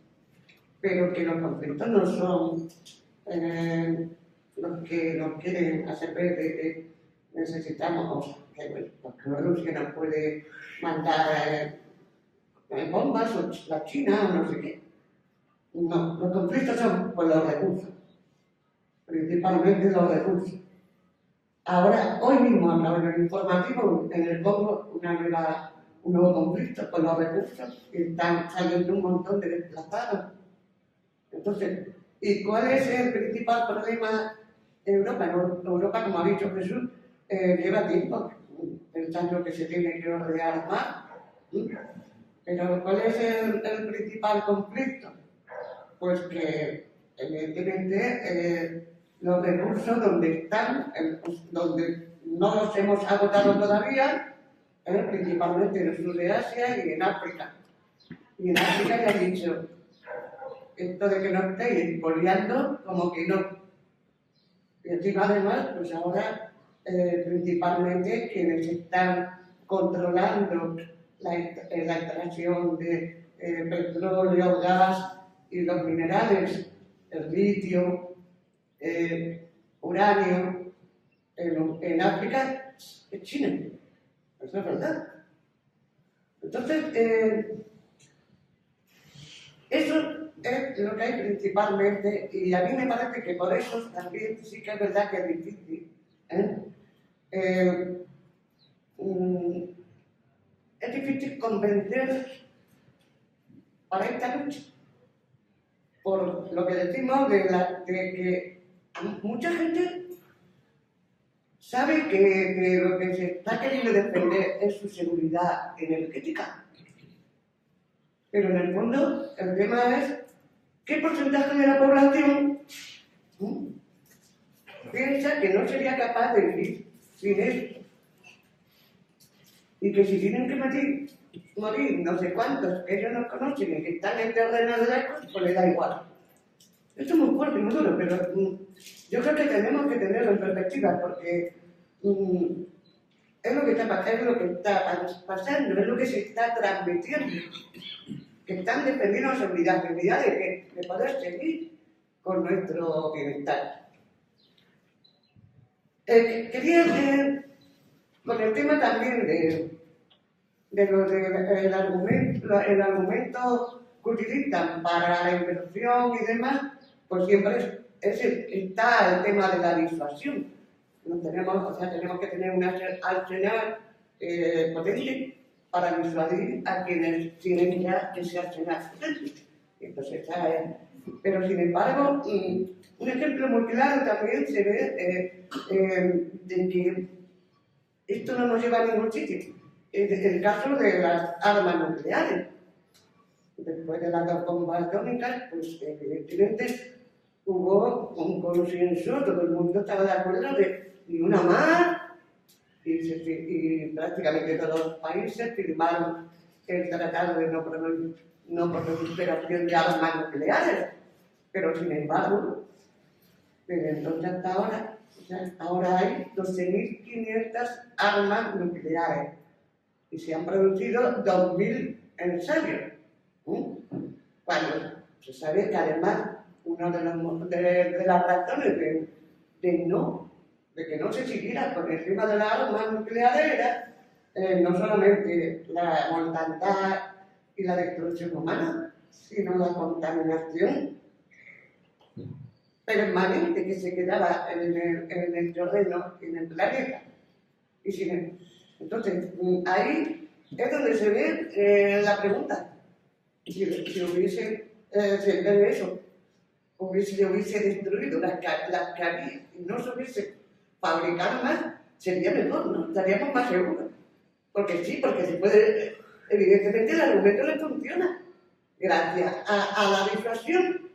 Pero que los conflictos no son los que nos quieren hacer ver que necesitamos, que Rusia nos puede mandar bombas, o la China, o no sé qué. No, los conflictos son por los recursos, principalmente los recursos. Ahora, hoy mismo, en el informativo, en el Congo, un nuevo conflicto con los recursos, y están saliendo un montón de desplazados. Entonces, ¿y cuál es el principal problema de Europa? Europa, como ha dicho Jesús, lleva tiempo pensando que se tiene que rearmar. Pero ¿cuál es el principal conflicto? Pues que, evidentemente, los recursos donde están, donde no los hemos agotado todavía, principalmente en el sur de Asia y en África. Y en África ya he dicho, esto de que no estéis expoliando, como que no. Y encima además, pues ahora, principalmente quienes están controlando la extracción de petróleo, gas y los minerales, el litio, uranio, en África, es China. Eso es verdad. Entonces, eso es lo que hay principalmente, y a mí me parece que por eso también sí que es verdad que es difícil. Es difícil convencer para esta lucha, por lo que decimos de que mucha gente sabe que lo que se está queriendo defender es su seguridad energética. Pero en el fondo, el tema es qué porcentaje de la población piensa que no sería capaz de vivir sin esto. Y que si tienen que morir no sé cuántos que ellos no conocen y que están en terrenos lejos, pues les da igual. Esto es muy fuerte y muy duro, pero yo creo que tenemos que tenerlo en perspectiva, porque es lo que está pasando, es lo que se está transmitiendo. Que están defendiendo la seguridad de poder seguir con nuestro bienestar. Quería, con el tema también el argumento que utilizan para la inversión y demás, pues siempre está el tema de la disuasión. Tenemos que tener un arsenal potente para disuadir a quienes tienen ya ese arsenal potente. Entonces, pero sin embargo, un ejemplo muy claro también se ve de que esto no nos lleva a ningún sitio. El caso de las armas nucleares. Después de las dos bombas atómicas, pues evidentemente hubo un consenso, todo el mundo estaba de acuerdo de ni una más, y prácticamente todos los países firmaron el tratado de no proliferación de armas nucleares. Pero sin embargo, desde entonces hasta ahora, ahora hay 12.500 armas nucleares y se han producido 2.000 ensayos. Cuando se sabe que además una de las razones de que no se siguiera por encima de las armas nucleares era no solamente la mortandad y la destrucción humana, sino la contaminación permanente que se quedaba en el terreno, en el planeta. Entonces, ahí es donde se ve la pregunta. Si hubiese, se ve eso, se hubiese destruido las que había y no se hubiese fabricado más, sería mejor, ¿no? Estaríamos más seguros. Porque sí, porque se puede, evidentemente el argumento le funciona. Gracias a la disuasión,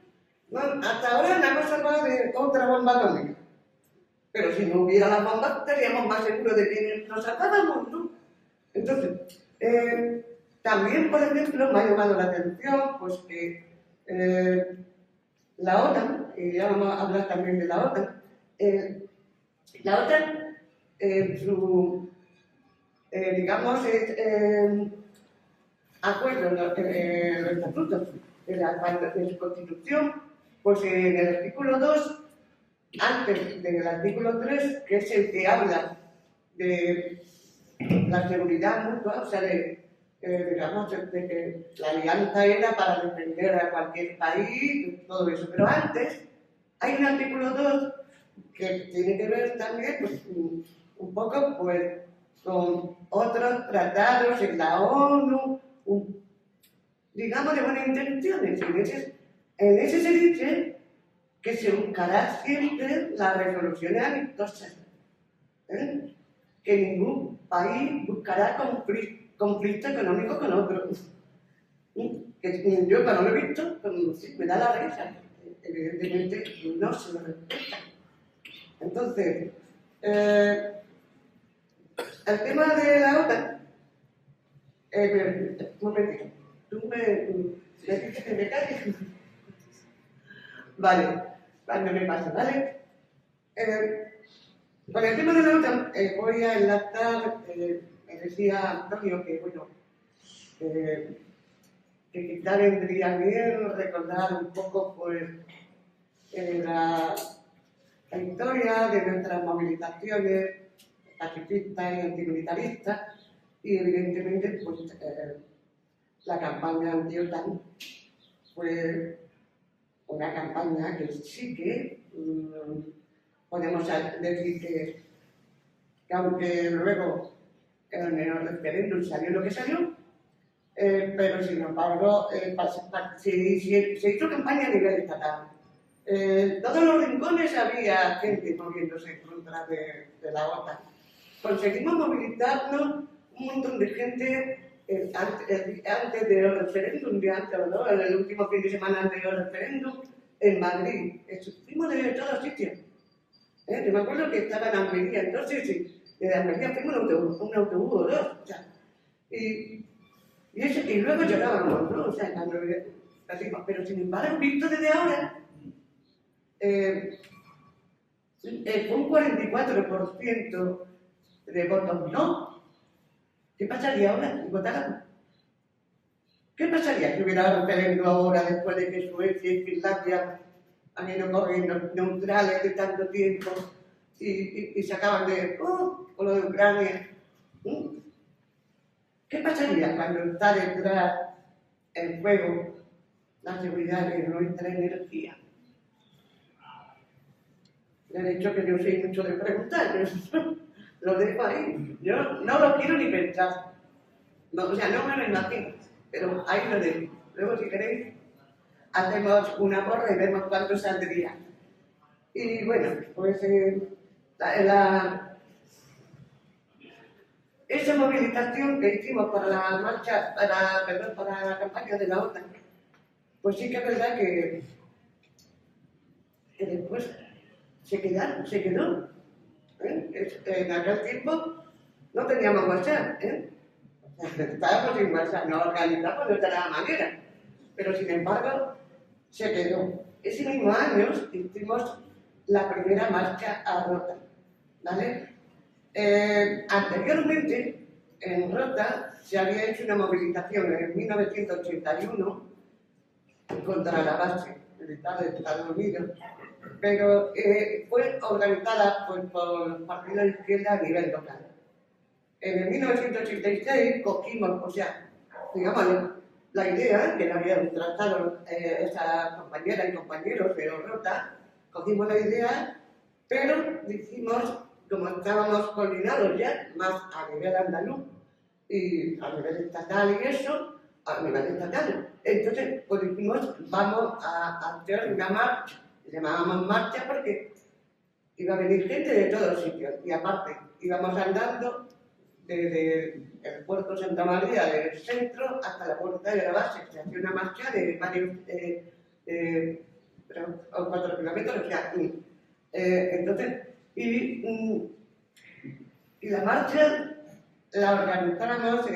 ¿no? Hasta ahora no hemos salvado de otra bomba atómica. Pero si no hubiera la bomba, estaríamos más seguros de que nos salvábamos, ¿no? Entonces, también, por ejemplo, me ha llamado la atención pues que la OTAN, y ya vamos a hablar también de la OTAN, la OTAN, su, digamos, acuerdo, los estatutos de su constitución, pues en el artículo 2, antes del artículo 3, que es el que habla de la seguridad mutua, o sea, digamos, de que la alianza era para defender a cualquier país, todo eso. Pero antes hay un artículo 2 que tiene que ver también, pues, un poco, pues, con otros tratados en la ONU, digamos, de buenas intenciones. En ese se dice que se buscará siempre las resoluciones amistosas, ¿eh? Que ningún país buscará conflicto económico con otro. Que yo cuando lo he visto, sí, me da la risa. Evidentemente no se lo respeta. Entonces, el tema de la OTAN, un momentito, tú me dices que me calles. Vale, cuando me pasa, ¿vale? Con el tema de la OTAN voy a enlazar, me decía Antonio que, bueno, que quizá vendría bien recordar un poco, pues, la historia de nuestras movilizaciones pacifistas y antimilitaristas y, evidentemente, pues, la campaña anti-OTAN fue una campaña que sí que podemos decir que aunque luego en el referéndum salió lo que salió, pero sin embargo se hizo campaña a nivel estatal. En todos los rincones había gente moviéndose en contra de la OTAN. Conseguimos movilizarnos un montón de gente antes del referéndum, ¿no? En el último fin de semana antes del referéndum, en Madrid. Fuimos de todos sitios. Yo me acuerdo que estaba en Almería, entonces sí, de Almería fuimos un autobús o dos. O sea, y luego llegábamos, ¿no? O sea, pero sin embargo, visto desde ahora, fue un 44% de votos no. ¿Qué pasaría ahora si votaran? ¿Qué pasaría si hubiera referéndum ahora después de que Suecia y Finlandia han ido corriendo neutrales de tanto tiempo y se acaban de... con lo de Ucrania? ¿Qué pasaría cuando está detrás en juego la seguridad de nuestra energía? Le he dicho que yo soy mucho de preguntar, pero lo dejo ahí. Yo no lo quiero ni pensar. No, o sea, no me lo imagino, pero ahí lo dejo. Luego, si queréis, hacemos una porra y vemos cuánto saldría. Y bueno, pues esa movilización que hicimos para la marcha, para la campaña de la OTAN, pues sí que es verdad que después se quedó. En aquel tiempo no teníamos WhatsApp, estábamos sin WhatsApp, no organizamos de otra manera, pero sin embargo se quedó. Ese mismo año hicimos la primera marcha a Rota, ¿vale? Anteriormente, en Rota se había hecho una movilización en 1981 contra la base militar de Estados Unidos, pero fue organizada por el partido de izquierda a nivel local. En el 1986 cogimos, o sea, digamos, la idea que la habían tratado esa compañera y compañeros de Rota, cogimos la idea, pero dijimos, como estábamos coordinados ya, más a nivel andaluz y a nivel estatal y eso, a nivel estatal, entonces, pues dijimos, vamos a hacer una marcha. Llamábamos marcha porque iba a venir gente de todos sitios. Y aparte, íbamos andando desde el puerto Santa María del centro hasta la puerta de la base. Se hacía una marcha de varios 4 kilómetros ya. Entonces, y la marcha la organizamos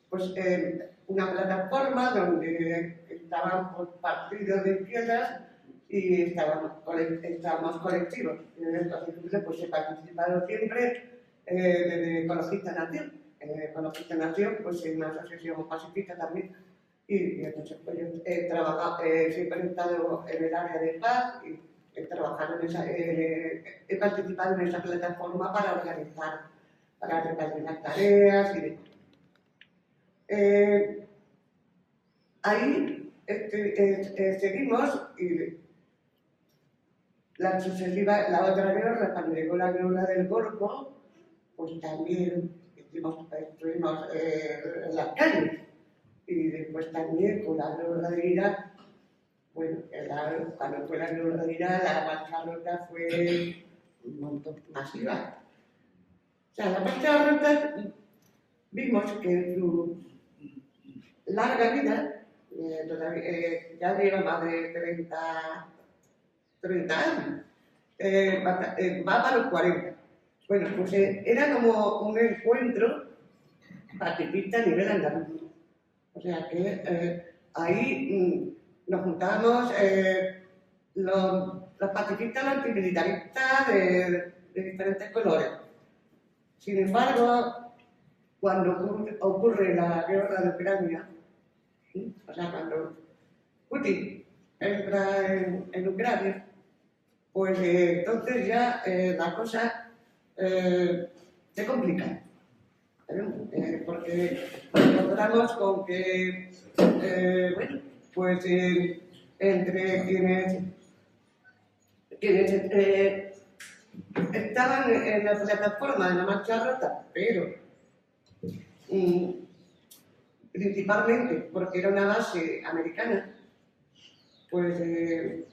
pues, en una plataforma donde estaban pues, partidos de izquierdas y estábamos colectivos. Entonces, pues he participado siempre desde Ecologista Nación. Ecologista Nación, pues es una asociación pacifista también. Y entonces, pues yo he trabajado, siempre he estado en el área de paz y he participado en esa plataforma para organizar, para repartir las tareas y demás. Ahí seguimos y la otra guerra, cuando llegó la guerra del Golfo, pues también estuvimos en las calles. Y después también con la guerra de Irak, bueno, cuando fue la guerra de Irak, la marcha rota fue un montón masiva. O sea, la marcha rota vimos que en su larga vida, ya lleva más de 30 años, va para los 40. Bueno, pues era como un encuentro pacifista a nivel andaluz. O sea que ahí nos juntábamos los pacifistas, los antimilitaristas de diferentes colores. Sin embargo, cuando ocurre la guerra de Ucrania, o sea, cuando Putin entra en Ucrania, pues entonces ya la cosa se complica. Porque encontramos con que, bueno, pues entre quienes estaban en la plataforma de la marcha rota, pero principalmente porque era una base americana, pues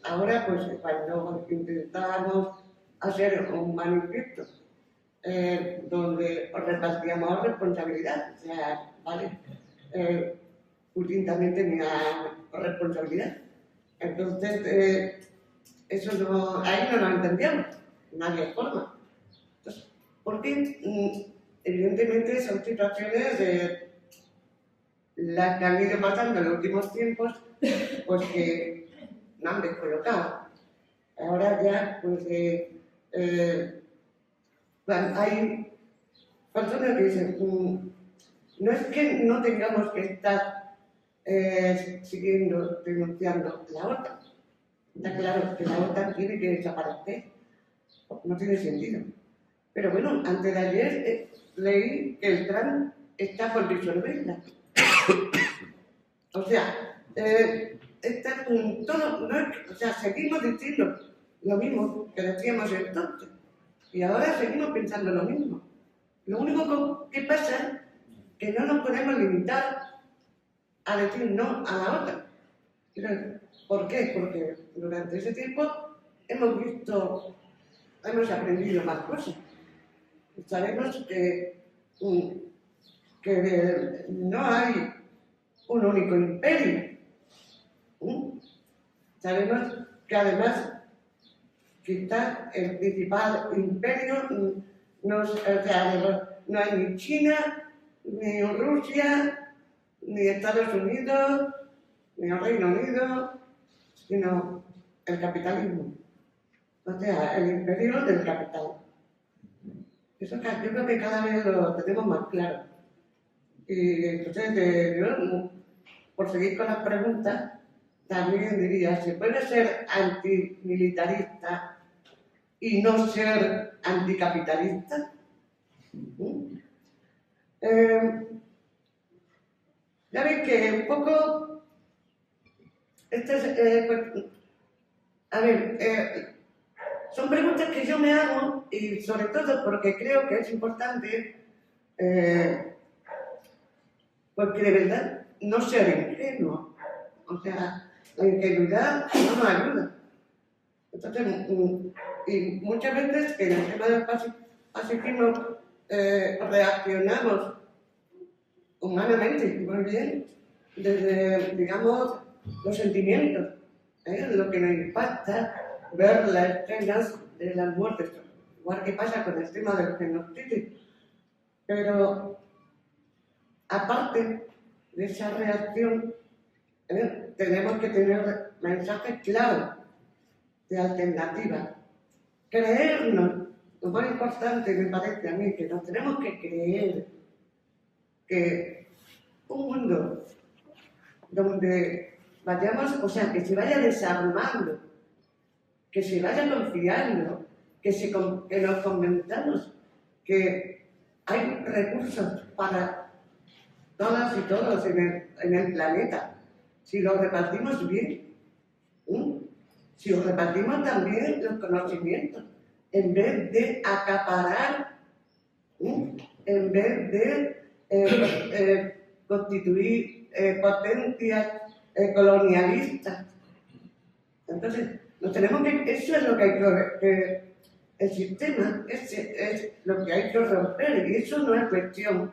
ahora pues cuando intentábamos hacer un manifiesto donde repartíamos responsabilidad, o sea, ¿vale? Putin también tenía responsabilidad. Entonces, eso no, ahí no lo entendíamos, nadie forma. Entonces, porque evidentemente son situaciones de las que han ido pasando en los últimos tiempos, pues que no han descolocado. Ahora ya, pues, hay personas que dicen, no es que no tengamos que estar denunciando la OTAN. Está claro que la OTAN tiene que desaparecer, no tiene sentido. Pero bueno, antes de ayer leí que el Trump está por disolverla. O sea, todo, no, o sea, seguimos diciendo lo mismo que decíamos entonces. Y ahora seguimos pensando lo mismo. Lo único que pasa es que no nos podemos limitar a decir no a la OTAN. ¿Por qué? Porque durante ese tiempo hemos aprendido más cosas. Sabemos que no hay un único imperio. Sabemos que además quizás el principal imperio no hay ni China, ni Rusia, ni Estados Unidos, ni el Reino Unido, sino el capitalismo. O sea, el imperio del capital. Eso yo creo que cada vez lo tenemos más claro. Y entonces, yo, por seguir con las preguntas, también diría, ¿se puede ser antimilitarista y no ser anticapitalista? Ya veis que un poco, son preguntas que yo me hago y sobre todo porque creo que es importante, porque de verdad no ser ingenuo. O sea, la ingenuidad no nos ayuda. Entonces, y muchas veces en el tema del pacifismo reaccionamos humanamente, muy bien, desde, digamos, los sentimientos, lo que nos impacta ver las escenas de las muertes, igual que pasa con el tema del genocidio. Pero, aparte de esa reacción, tenemos que tener mensajes claros de alternativa. Creernos, lo más importante me parece a mí, que nos tenemos que creer que un mundo donde vayamos, o sea, que se vaya desarmando, que se vaya confiando, que nos convenzamos que hay recursos para todas y todos en el planeta, si los repartimos bien, si los repartimos también los conocimientos, en vez de acaparar, en vez de constituir potencias colonialistas. Entonces, nos tenemos que, eso es lo que hay que el sistema es lo que hay que romper, y eso no es cuestión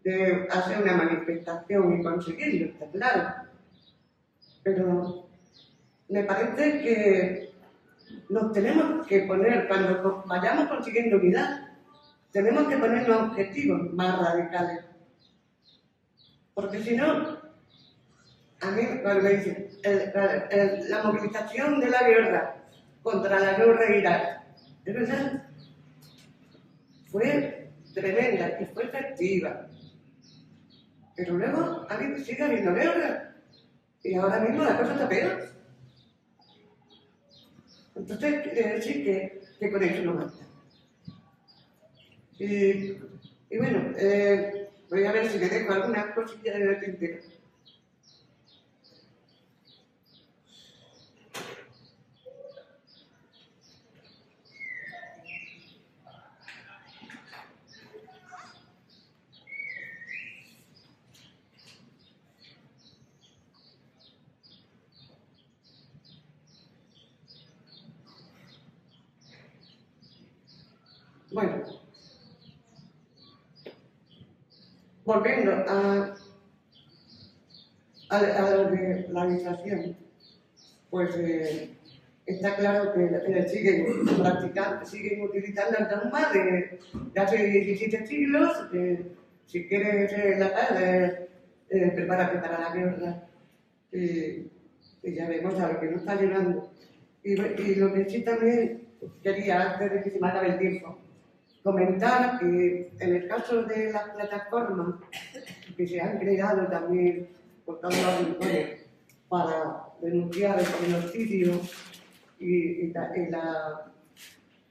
de hacer una manifestación y conseguirlo, está claro. Pero me parece que nos tenemos que poner, cuando vayamos consiguiendo unidad, tenemos que ponernos objetivos más radicales. Porque si no, a mí cuando me dicen la movilización de la guerra contra la guerra de Irak, es verdad, fue tremenda y fue efectiva. Pero luego sigue habiendo guerra y ahora mismo la cosa está peor. Entonces quiere decir que con eso no basta. Y bueno, voy a ver si me dejo algunas cosillas en el tintero. Bueno, volviendo a lo de la legislación, pues está claro que siguen practicando, siguen utilizando el dogma de hace 17 siglos, si quieres la paz, prepárate para la guerra, y ya vemos a lo que nos está llegando. Y lo que sí también quería, antes de que se me acabe el tiempo, comentar que en el caso de las plataformas que se han creado también por todos los rincones para denunciar el genocidio el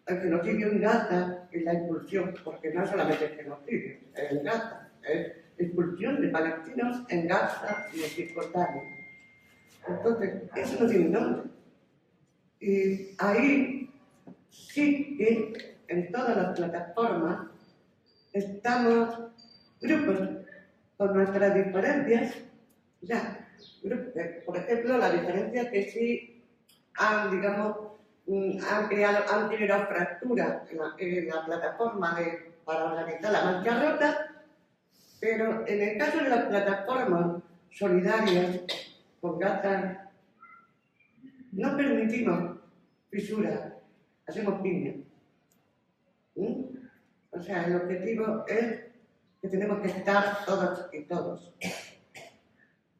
genocidio en Gaza y la expulsión, porque no es solamente el genocidio en Gaza, es expulsión de palestinos en Gaza y en Cisjordania. Entonces, eso no tiene nombre. Y ahí sí que en todas las plataformas estamos grupos con nuestras diferencias, o sea, por ejemplo, la diferencia que sí han, digamos, han generado fracturas en la plataforma para organizar la marcha rota, pero en el caso de las plataformas solidarias con Gaza, no permitimos fisuras, hacemos piña. O sea, el objetivo es que tenemos que estar todas y todos.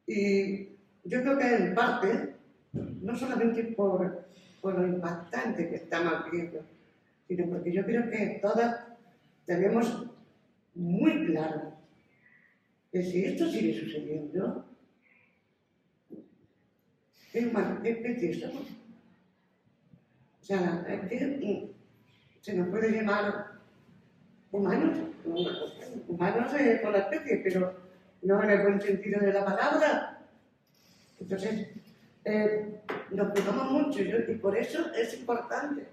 Y yo creo que en parte, no solamente por lo impactante que estamos viendo, sino porque yo creo que todas tenemos muy claro que si esto sigue sucediendo, ¿qué especie somos? O sea, es que se nos puede llamar humanos con la especie, pero no en el buen sentido de la palabra. Entonces, nos cuidamos mucho y por eso es importante,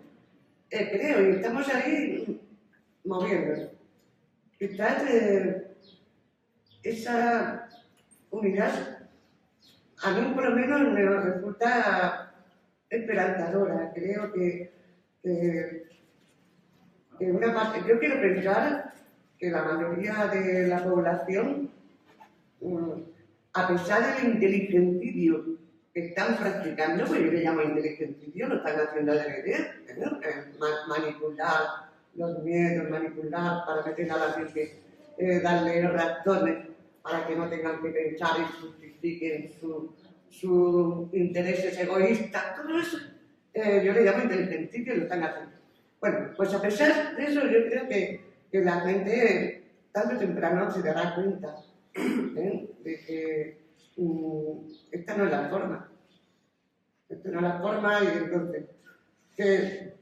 creo, y estamos ahí moviendo. Quizás esa unidad a mí por lo menos me resulta esperanzadora. Creo que una parte, yo quiero pensar que la mayoría de la población, a pesar del inteligenticidio que están practicando, pues yo le llamo inteligenticidio, lo están haciendo de idea, manipular los miedos, manipular para meter a la gente, darle razones para que no tengan que pensar y justifiquen sus intereses egoístas, todo eso yo le llamo inteligencia y lo están haciendo. Bueno, pues a pesar de eso, yo creo que la gente tarde o temprano se dará cuenta de que esta no es la forma. Esta no es la forma y entonces que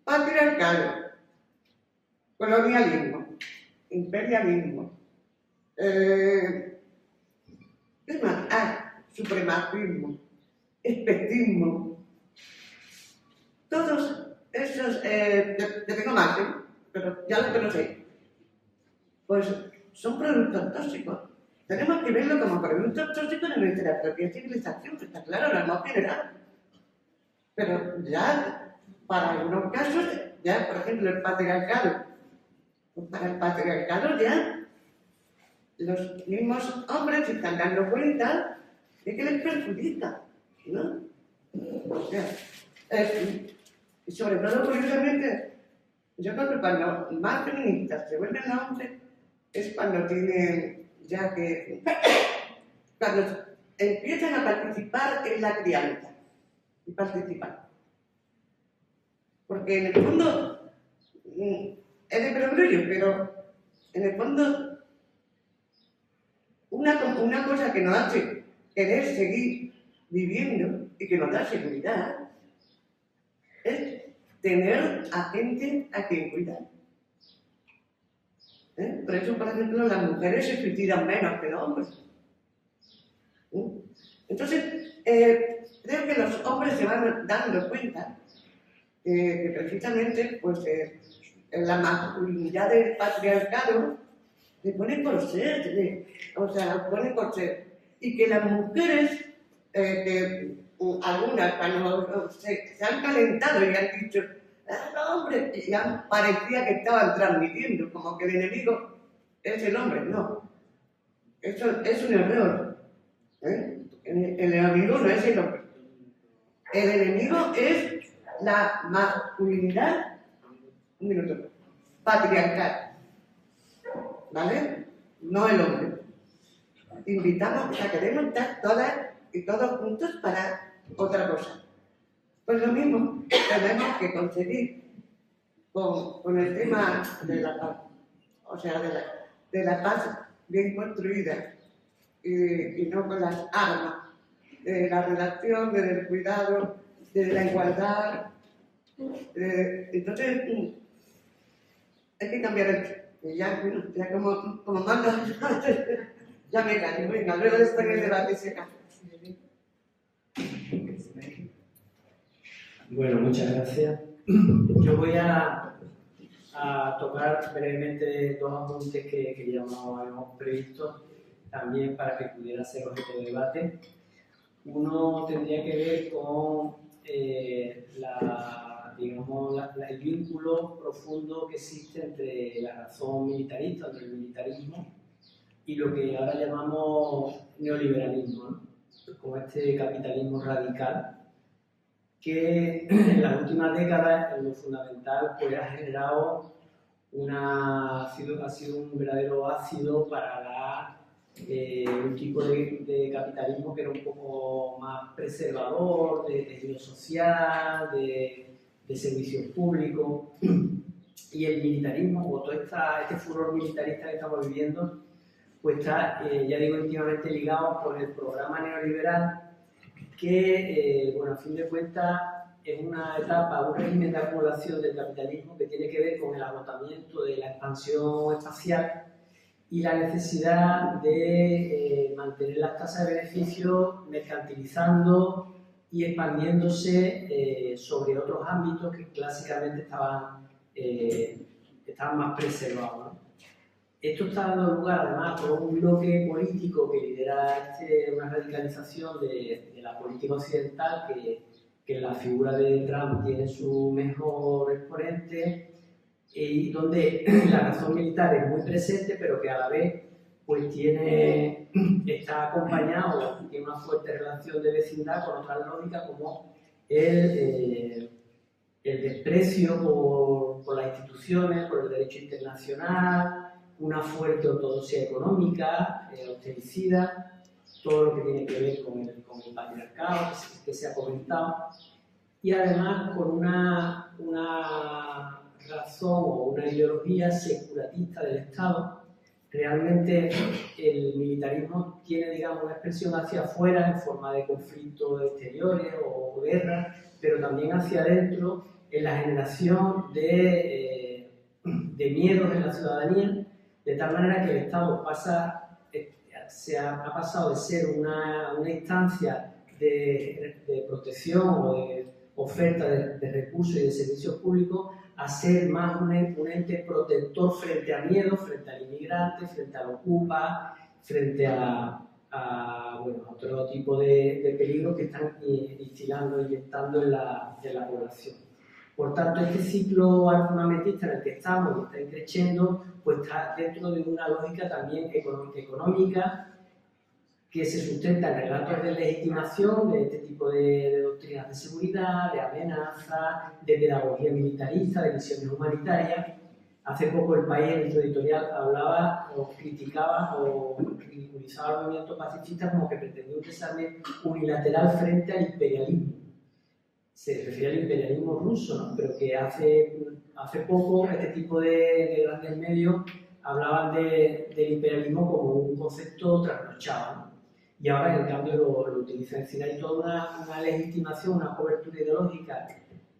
patriarcado, colonialismo, imperialismo, ¿qué más? Supremacismo, especismo, todos esos, te tengo más, pero ya lo conocéis, pues son productos tóxicos. Tenemos que verlo como productos tóxicos de nuestra propia civilización, que está claro, la hemos generado. Pero ya, para algunos casos, ya, por ejemplo, el patriarcado, pues para el patriarcado ya los mismos hombres se están dando cuenta de que les perjudica, ¿no? O sea, y sobre todo, curiosamente, yo creo que cuando más feministas se vuelven hombres es cuando tienen ya que... cuando empiezan a participar en la crianza. Y participar. Porque en el fondo es de perogrullo, pero en el fondo una cosa que nos hace querer seguir viviendo y que nos da seguridad es tener a gente a quien cuidar. Por eso, por ejemplo, las mujeres se suicidan menos que los hombres. Entonces, creo que los hombres se van dando cuenta que precisamente pues, la masculinidad del patriarcado le pone corset, o sea, pone corset. Y que las mujeres, algunas cuando se han calentado y han dicho, no, hombre, y ya parecía que estaban transmitiendo, como que el enemigo es el hombre, no. Eso es un error. El enemigo no es el hombre. El enemigo es la masculinidad, un minuto, patriarcal, ¿vale? No el hombre. Invitamos a queremos estar todas y todos juntos para otra cosa. Pues lo mismo tenemos que conseguir con el tema de la paz, o sea, de la paz bien construida y no con las armas, de la relación, del cuidado, de la igualdad. Entonces, hay que cambiar el chip. Ya como manda, ya me callo. Venga, luego después del debate se acaba. Bueno, muchas gracias. Yo voy a tocar brevemente dos apuntes que ya no habíamos previsto, también para que pudiera ser objeto de debate. Uno tendría que ver con el vínculo profundo que existe entre la razón militarista, entre el militarismo, y lo que ahora llamamos neoliberalismo, ¿no? Como este capitalismo radical, que en las últimas décadas, en lo fundamental, pues ha generado ha sido un verdadero ácido para dar un tipo de capitalismo que era un poco más preservador, de tejido social, de servicios públicos. Y el militarismo, o todo este furor militarista que estamos viviendo, pues está, ya digo, íntimamente ligado con el programa neoliberal, que, bueno, a fin de cuentas, es una etapa, un régimen de acumulación del capitalismo que tiene que ver con el agotamiento de la expansión espacial y la necesidad de mantener las tasas de beneficio mercantilizando y expandiéndose sobre otros ámbitos que clásicamente estaban más preservados, ¿no? Esto está dando lugar además a todo un bloque político que lidera una radicalización de la política occidental que en la figura de Trump tiene su mejor exponente y donde la razón militar es muy presente, pero que a la vez pues está acompañado, tiene una fuerte relación de vecindad con otras lógicas como el desprecio por las instituciones, por el derecho internacional, una fuerte ortodoxia económica, austericida, todo lo que tiene que ver con el patriarcado que se ha comentado, y además con una razón o una ideología seculatista del Estado. Realmente el militarismo tiene, digamos, una expresión hacia afuera en forma de conflictos exteriores o guerras, pero también hacia adentro en la generación de miedos en la ciudadanía, de tal manera que el Estado ha pasado de ser una instancia de protección o de oferta de recursos y de servicios públicos a ser más un ente protector frente a miedos, frente al inmigrante, frente al ocupa, frente a otro tipo de peligros que están instilando, inyectando en la población. Por tanto, este ciclo armamentista en el que estamos y está creciendo, pues está dentro de una lógica también económica que se sustenta en relatos de legitimación de este tipo de doctrinas de seguridad, de amenaza, de pedagogía militarista, de misiones humanitarias. Hace poco El País, en nuestro editorial, hablaba o criticaba o ridiculizaba al movimiento pacifista como que pretendía un desarme unilateral frente al imperialismo. Se refiere al imperialismo ruso, ¿no? Pero que hace poco este tipo de grandes medios hablaban del imperialismo como un concepto trasnochado, ¿no? Y ahora, en cambio, lo utilizan. Es decir, hay toda una legitimación, una cobertura ideológica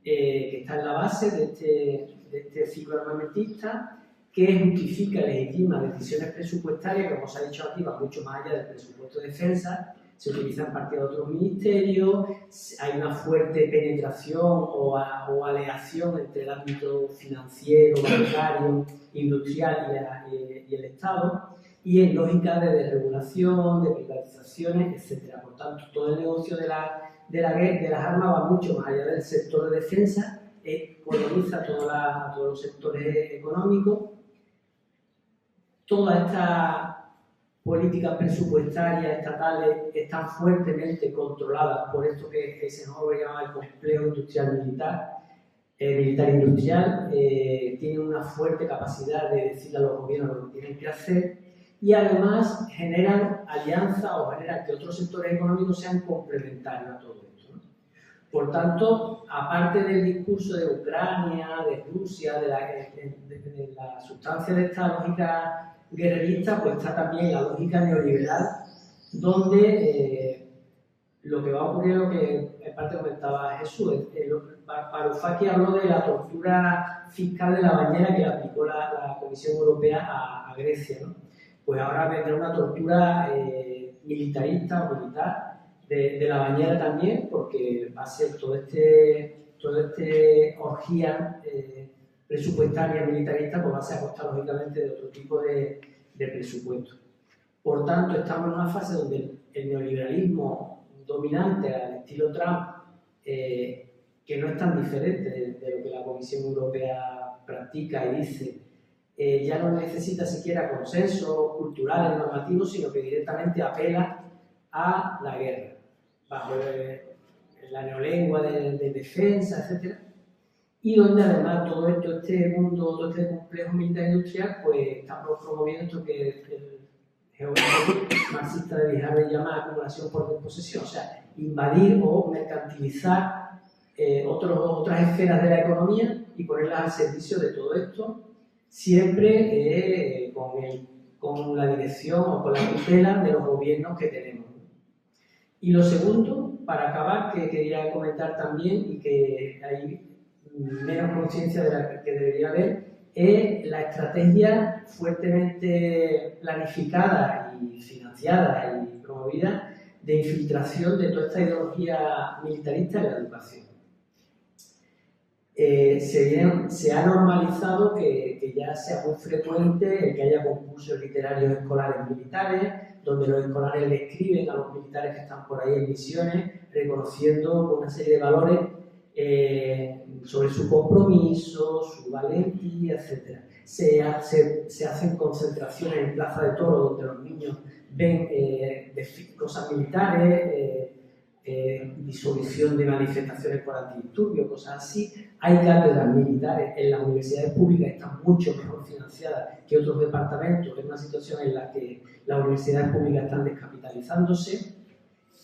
que está en la base de este ciclo armamentista, que justifica y legitima decisiones presupuestarias que, como se ha dicho aquí, van mucho más allá del presupuesto de defensa. Se utilizan partidas de otros ministerios, hay una fuerte penetración o aleación entre el ámbito financiero, bancario, industrial y el Estado, y en lógica de desregulación, de privatizaciones, etc. Por tanto, todo el negocio de las armas va mucho más allá del sector de defensa, coloniza todos los sectores económicos. Toda esta políticas presupuestarias estatales están fuertemente controladas por esto que Eisenhower llama el complejo industrial militar industrial, tienen una fuerte capacidad de decirle a los gobiernos lo que tienen que hacer y además generan alianzas o generan que otros sectores económicos sean complementarios a todo esto, ¿no? Por tanto, aparte del discurso de Ucrania, de Rusia, de la sustancia de esta lógica guerrerista, pues está también la lógica neoliberal, donde lo que va a ocurrir, lo que en parte comentaba Jesús, Varoufakis habló de la tortura fiscal de la bañera que le aplicó la Comisión Europea a Grecia, ¿no? Pues ahora vendrá una tortura militarista o militar de la bañera también, porque va a ser todo este orgía presupuestaria militarista, pues va a ser a costa lógicamente de otro tipo de presupuesto. Por tanto, estamos en una fase donde el neoliberalismo dominante al estilo Trump, que no es tan diferente de lo que la Comisión Europea practica y dice, ya no necesita siquiera consensos culturales, normativos, sino que directamente apela a la guerra, bajo la neolengua de defensa, etc. Y donde además todo este mundo, todo este complejo militar industrial, pues estamos promoviendo esto que el geógrafo marxista de Bijarre llama acumulación por desposesión, o sea, invadir o mercantilizar otras esferas de la economía y ponerlas al servicio de todo esto, siempre con la dirección o con la tutela de los gobiernos que tenemos. Y lo segundo, para acabar, que quería comentar también y que hay menos conciencia de la que debería haber, es la estrategia fuertemente planificada y financiada y promovida de infiltración de toda esta ideología militarista en la educación. se ha normalizado que ya sea muy frecuente el que haya concursos literarios escolares militares, donde los escolares le escriben a los militares que están por ahí en misiones, reconociendo una serie de valores sobre su compromiso, su valentía, etc. Se hacen concentraciones en Plaza de Toros, donde los niños ven cosas militares, disolución de manifestaciones por antidisturbios, cosas así. Hay cátedras militares en las universidades públicas, están mucho mejor financiadas que otros departamentos. Es una situación en la que las universidades públicas están descapitalizándose.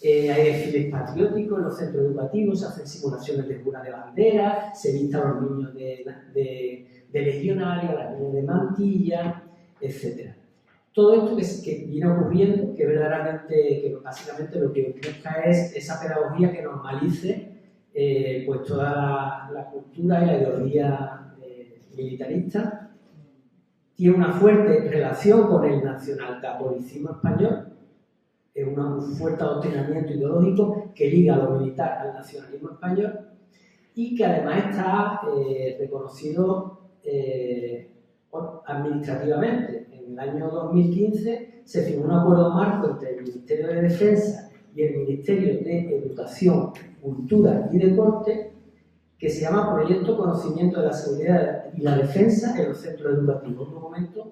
Hay desfiles patrióticos en los centros educativos, se hacen simulaciones de jura de bandera, se vistan a los niños de legionario, a las niñas de mantilla, etc. Todo esto que viene ocurriendo, que verdaderamente, que básicamente lo que busca es esa pedagogía que normalice pues toda la cultura y la ideología militarista. Tiene una fuerte relación con el nacionalcatolicismo español, es un fuerte adoctrinamiento ideológico que liga a lo militar al nacionalismo español y que además está reconocido administrativamente. En el año 2015 se firmó un acuerdo marco entre el Ministerio de Defensa y el Ministerio de Educación, Cultura y Deporte que se llama Proyecto Conocimiento de la Seguridad y la Defensa en los Centros Educativos. Un documento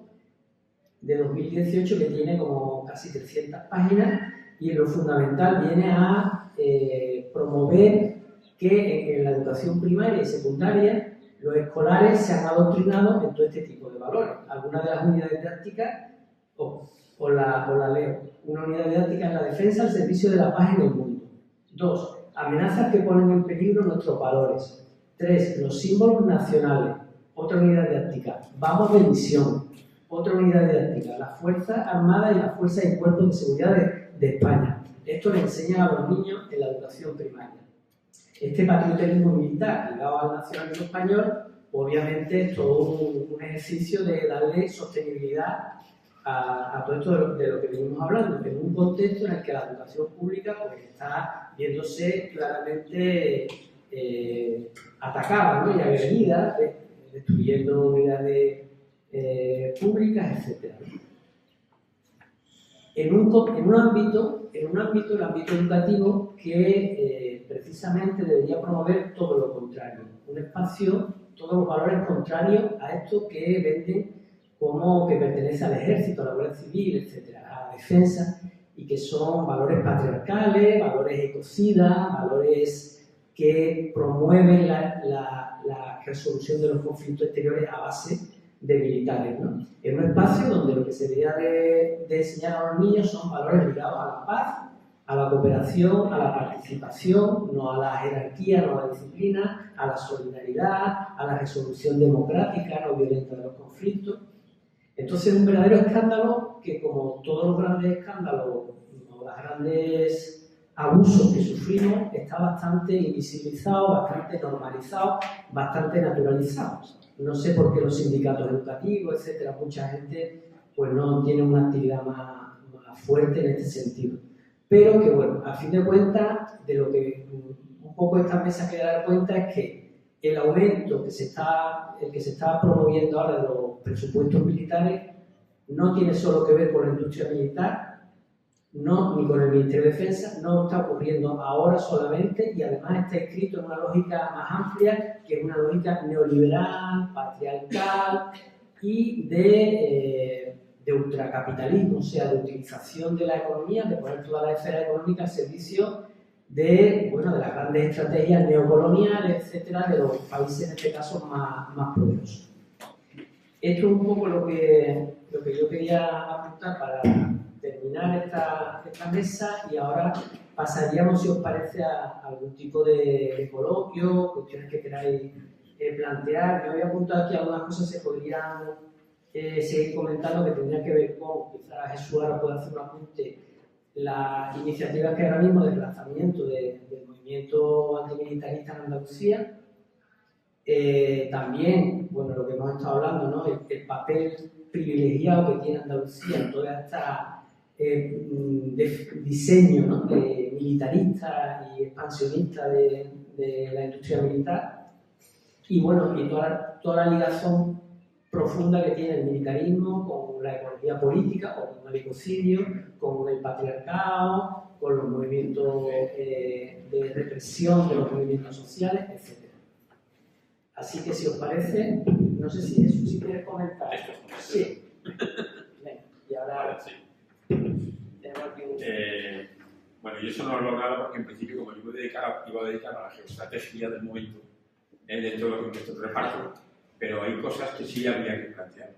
de 2018 que tiene como casi 300 páginas y en lo fundamental viene a promover que en la educación primaria y secundaria los escolares se han adoctrinado en todo este tipo de valores. Algunas de las unidades didácticas, os la leo. Una unidad didáctica es la defensa al servicio de la paz en el mundo. 2. Amenazas que ponen en peligro nuestros valores. 3. Los símbolos nacionales. Otra unidad didáctica. Vamos de misión. Otra unidad didáctica. Las Fuerzas Armadas y las Fuerzas y Cuerpos de Seguridad de España. Esto le enseña a los niños en la educación primaria. Este patriotismo militar ligado al nacionalismo español, obviamente es todo un ejercicio de darle sostenibilidad a todo esto de lo que venimos hablando, en un contexto en el que la educación pública pues, está viéndose claramente atacada, ¿no? Y agredida, destruyendo unidades públicas, etc. En un ámbito, el ámbito educativo, que precisamente debería promover todo lo contrario, un espacio, todos los valores contrarios a esto que venden como que pertenece al ejército, a la Guardia Civil, etc., a la defensa, y que son valores patriarcales, valores ecocidas, valores que promueven la resolución de los conflictos exteriores a base de militares, ¿no? En un espacio donde lo que se debería de enseñar a los niños son valores ligados a la paz, a la cooperación, a la participación, no a la jerarquía, no a la disciplina, a la solidaridad, a la resolución democrática, no violenta de los conflictos. Entonces es un verdadero escándalo que, como todos los grandes escándalos o los grandes abusos que sufrimos, está bastante invisibilizado, bastante normalizado, bastante naturalizado. No sé por qué los sindicatos educativos, etcétera, mucha gente pues no tiene una actividad más fuerte en este sentido. Pero que, bueno, a fin de cuentas, de lo que un poco esta mesa quiere dar cuenta es que el aumento que se está promoviendo ahora de los presupuestos militares no tiene solo que ver con la industria militar, ni con el Ministerio de Defensa, no está ocurriendo ahora solamente y además está escrito en una lógica más amplia, que es una lógica neoliberal, patriarcal y de ultracapitalismo, o sea, de utilización de la economía, de poner toda la esfera económica al servicio de las grandes estrategias neocoloniales, etcétera, de los países, en este caso, más poderosos. Esto es un poco lo que yo quería apuntar para terminar esta mesa, y ahora pasaríamos, si os parece, a algún tipo de coloquio, cuestiones que queráis plantear. Yo había apuntado aquí algunas cosas que se podrían seguir comentando, que tendrían que ver con, quizás Jesús ahora puede hacer un apunte, las iniciativas que ahora mismo del lanzamiento del movimiento antimilitarista en Andalucía. También, bueno, lo que hemos estado hablando, ¿no? El papel privilegiado que tiene Andalucía en toda esta diseño, ¿no? De militarista y expansionista de la industria militar. y bueno, y toda la ligazón profunda que tiene el militarismo con la economía política, o con el ecocidio, con el patriarcado, con los movimientos de represión de los movimientos sociales, etc. Así que si os parece, no sé si Jesús si quieres comentar. Sí. Venga, y ahora sí. tenemos aquí un... Bueno, yo eso no lo he logrado porque en principio, como yo me iba a dedicar a la geoestrategia del momento, dentro de lo que esto reparto, pero hay cosas que sí habría que plantear.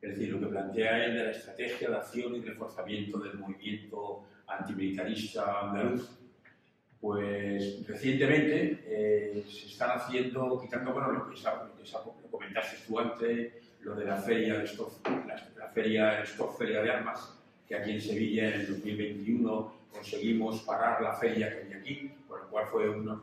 Es decir, lo que plantea es de la estrategia de acción y reforzamiento del movimiento antimilitarista andaluz. Pues recientemente se están haciendo, quitando bueno, lo que comentaste tú antes, lo de la feria de Stoff, feria de armas, que aquí en Sevilla en el 2021 conseguimos parar la feria que había aquí, por lo cual fue una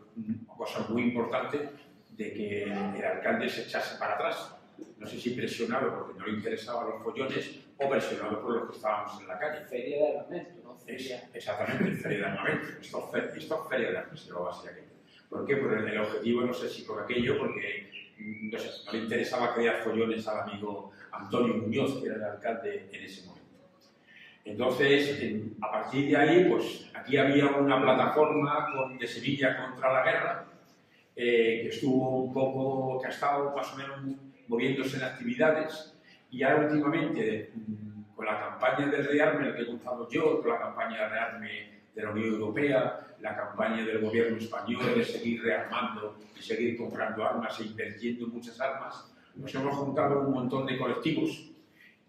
cosa muy importante de que el alcalde se echase para atrás. No sé si presionado porque no le interesaban los follones o presionado por los que estábamos en la calle. Feria de armamento, ¿no? Exactamente, feria de armamento. Esto es feria de armamento, básicamente. ¿Por qué? Porque el objetivo, no sé si por aquello, porque no sé, no le interesaba crear follones al amigo Antonio Muñoz, que era el alcalde en ese momento. Entonces, a partir de ahí, pues aquí había una plataforma de Sevilla contra la guerra, que estuvo un poco, que ha estado más o menos moviéndose en actividades, y ahora últimamente, con la campaña del rearme, que he contado yo, con la campaña de rearme de la Unión Europea, la campaña del gobierno español de seguir rearmando y seguir comprando armas e invirtiendo en muchas armas, nos hemos juntado un montón de colectivos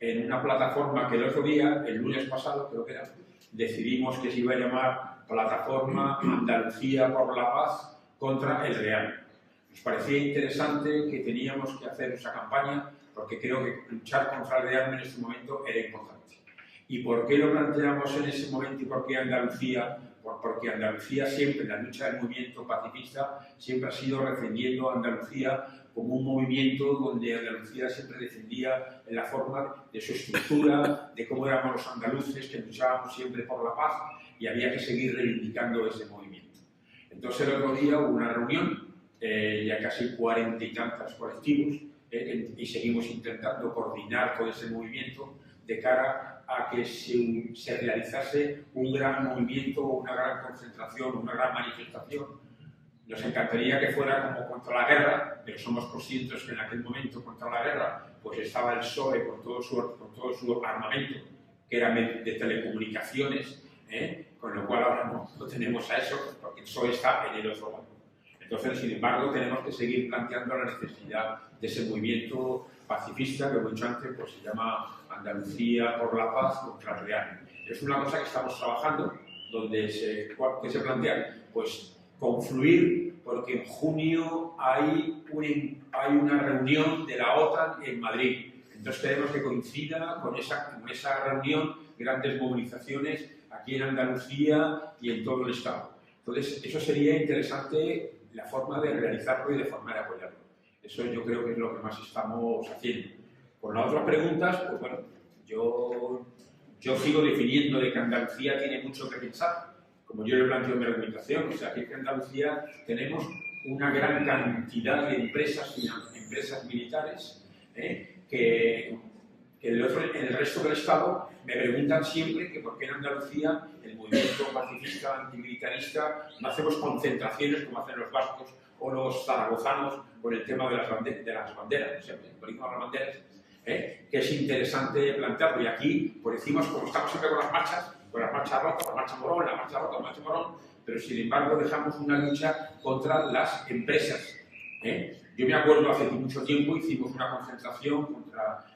en una plataforma que el otro día, el lunes pasado creo que era, decidimos que se iba a llamar Plataforma Andalucía por la Paz contra el rearme. Nos parecía interesante que teníamos que hacer esa campaña porque creo que luchar contra el rearme en este momento era importante. ¿Y por qué lo planteamos en ese momento y por qué Andalucía? Porque Andalucía siempre, en la lucha del movimiento pacifista, siempre ha sido defendiendo a Andalucía como un movimiento donde Andalucía siempre defendía en la forma de su estructura, de cómo éramos los andaluces, que luchábamos siempre por la paz y había que seguir reivindicando ese movimiento. Entonces el otro día hubo una reunión, ya casi 40 y tantos colectivos, y seguimos intentando coordinar todo ese movimiento de cara a que se realizase un gran movimiento, una gran concentración, una gran manifestación. Nos encantaría que fuera como contra la guerra, pero somos conscientes que en aquel momento contra la guerra pues estaba el PSOE con todo su armamento, que era de telecomunicaciones, con lo cual ahora no tenemos a eso, porque el PSOE está en el otro lado. Entonces, sin embargo, tenemos que seguir planteando la necesidad de ese movimiento pacifista, que como he dicho antes, pues se llama Andalucía por la Paz contra el rearme. Es una cosa que estamos trabajando, donde ¿qué se plantea? Pues confluir, porque en junio hay una reunión de la OTAN en Madrid. Entonces queremos que coincida con esa reunión grandes movilizaciones aquí en Andalucía y en todo el Estado. Entonces, eso sería interesante, la forma de realizarlo y de forma de apoyarlo. Eso yo creo que es lo que más estamos haciendo. Con las otras preguntas, pues bueno, yo sigo definiendo de que Andalucía tiene mucho que pensar, como yo le planteo en mi argumentación. O sea, que en Andalucía tenemos una gran cantidad de empresas militares que en el resto del Estado me preguntan siempre que por qué en Andalucía el movimiento pacifista, antimilitarista, no hacemos concentraciones como hacen los vascos o los zaragozanos con el tema de las banderas, siempre, el polígono de las banderas, que es interesante plantearlo. Y aquí, pues decimos, como estamos siempre con las marchas rotas, la marcha Morón, la marcha rota, la marcha Morón, pero sin embargo dejamos una lucha contra las empresas. Yo me acuerdo hace mucho tiempo hicimos una concentración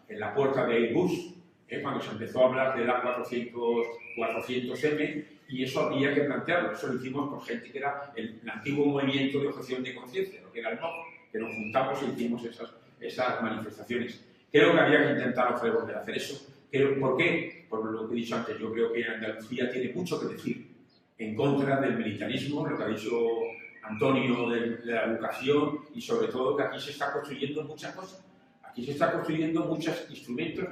en la puerta de Airbus, cuando se empezó a hablar del A400M, y eso había que plantearlo. Eso lo hicimos con gente que era el antiguo movimiento de objeción de conciencia, lo que era el MOC, que nos juntamos y hicimos esas manifestaciones. Creo que había que intentar volver a hacer eso. ¿Por qué? Por lo que he dicho antes, yo creo que Andalucía tiene mucho que decir en contra del militarismo, lo que ha dicho Antonio de la educación, y sobre todo que aquí se está construyendo muchas cosas. Aquí se está construyendo muchos instrumentos,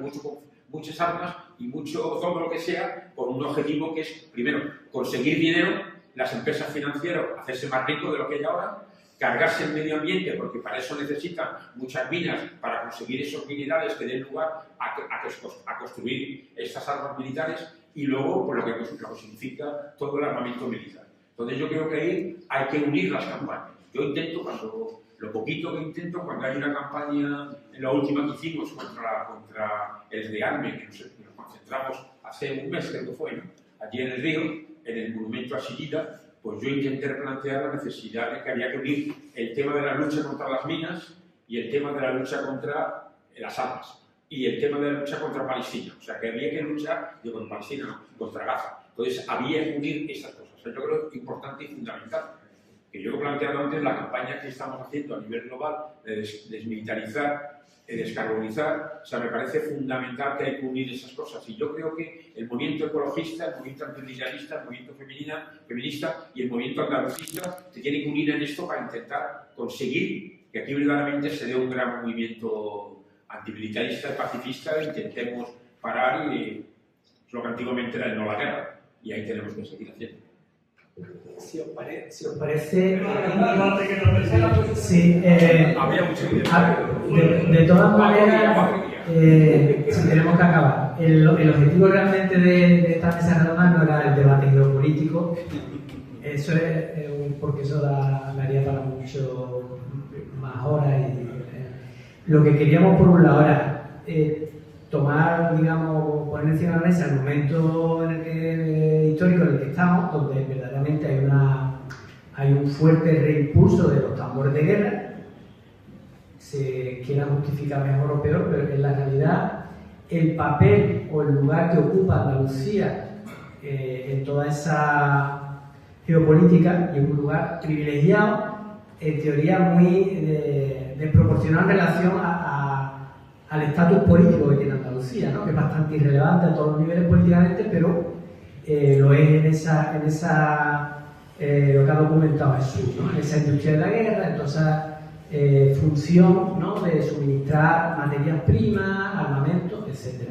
muchas armas y todo lo que sea, con un objetivo que es, primero, conseguir dinero, las empresas financieras hacerse más ricos de lo que hay ahora, cargarse el medio ambiente, porque para eso necesitan muchas minas, para conseguir esos minerales que den lugar a construir estas armas militares, y luego por lo que significa todo el armamento militar. Entonces yo creo que ahí hay que unir las campañas. Yo intento, lo poquito que intento, cuando hay una campaña, en la última que hicimos contra el rearme, que nos concentramos hace un mes, creo que fue, ¿no? Allí en el río, en el monumento a Sillida, pues yo intenté plantear la necesidad de que había que unir el tema de la lucha contra las minas y el tema de la lucha contra las armas y el tema de la lucha contra Palestina. O sea, que había que luchar, digo, contra Palestina, no, contra Gaza. Entonces, había que unir esas cosas. O sea, yo creo que es importante y fundamental. Que yo he planteado antes la campaña que estamos haciendo a nivel global de desmilitarizar, de descarbonizar, o sea, me parece fundamental que hay que unir esas cosas. Y yo creo que el movimiento ecologista, el movimiento antimilitarista, el movimiento feminista y el movimiento andalucista se tienen que unir en esto para intentar conseguir que aquí verdaderamente se dé un gran movimiento antimilitarista y pacifista e intentemos parar lo que antiguamente era el no a la guerra. Y ahí tenemos que seguir haciendo. Si os parece, sí, había mucho de todas maneras, si tenemos que acabar. El objetivo realmente de esta mesa redonda no era el debate geopolítico, eso es porque eso daría para mucho más horas. Lo que queríamos por un lado era tomar, digamos, poner encima de la mesa el momento histórico en el que estamos, donde verdaderamente hay un fuerte reimpulso de los tambores de guerra. Se quiera justificar mejor o peor, pero en la realidad el papel o el lugar que ocupa Andalucía en toda esa geopolítica, y es un lugar privilegiado, en teoría muy desproporcionado en relación al estatus político que tiene Andalucía, ¿no? Que es bastante irrelevante a todos los niveles políticamente, pero lo es en esa lo que ha documentado Jesús, ¿no? En esa industria de la guerra, en toda esa función, ¿no? De suministrar materias primas, armamentos, etc.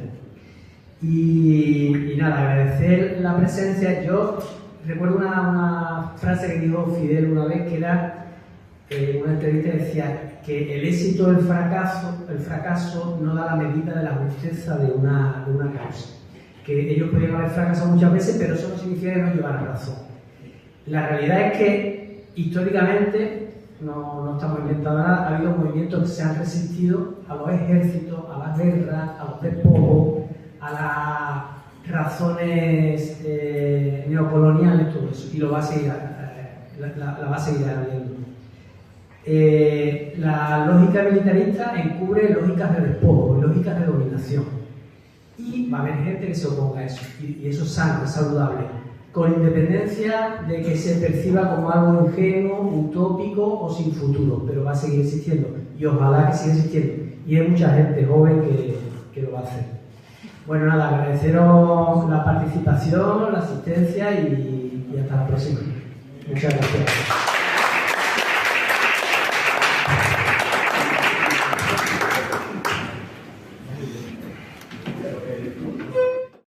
Y nada, agradecer la presencia. Yo recuerdo una frase que dijo Fidel una vez, que era una entrevista, decía que el éxito o el fracaso no da la medida de la justeza de una causa. Que ellos podrían haber fracasado muchas veces, pero eso no significa que no llevaran razón. La realidad es que históricamente, no estamos inventando nada, ha habido movimientos que se han resistido a los ejércitos, a las guerras, a los despojos, a las razones neocoloniales, todo eso, y lo va a seguir, la va a seguir habiendo. La lógica militarista encubre lógicas de despojo, lógicas de dominación, y va a haber gente que se oponga a eso, y eso es sano, es saludable, con independencia de que se perciba como algo ingenuo, utópico o sin futuro, pero va a seguir existiendo, y ojalá que siga existiendo, y hay mucha gente joven que lo va a hacer. Bueno, nada, agradeceros la participación, la asistencia y hasta la próxima. Muchas gracias.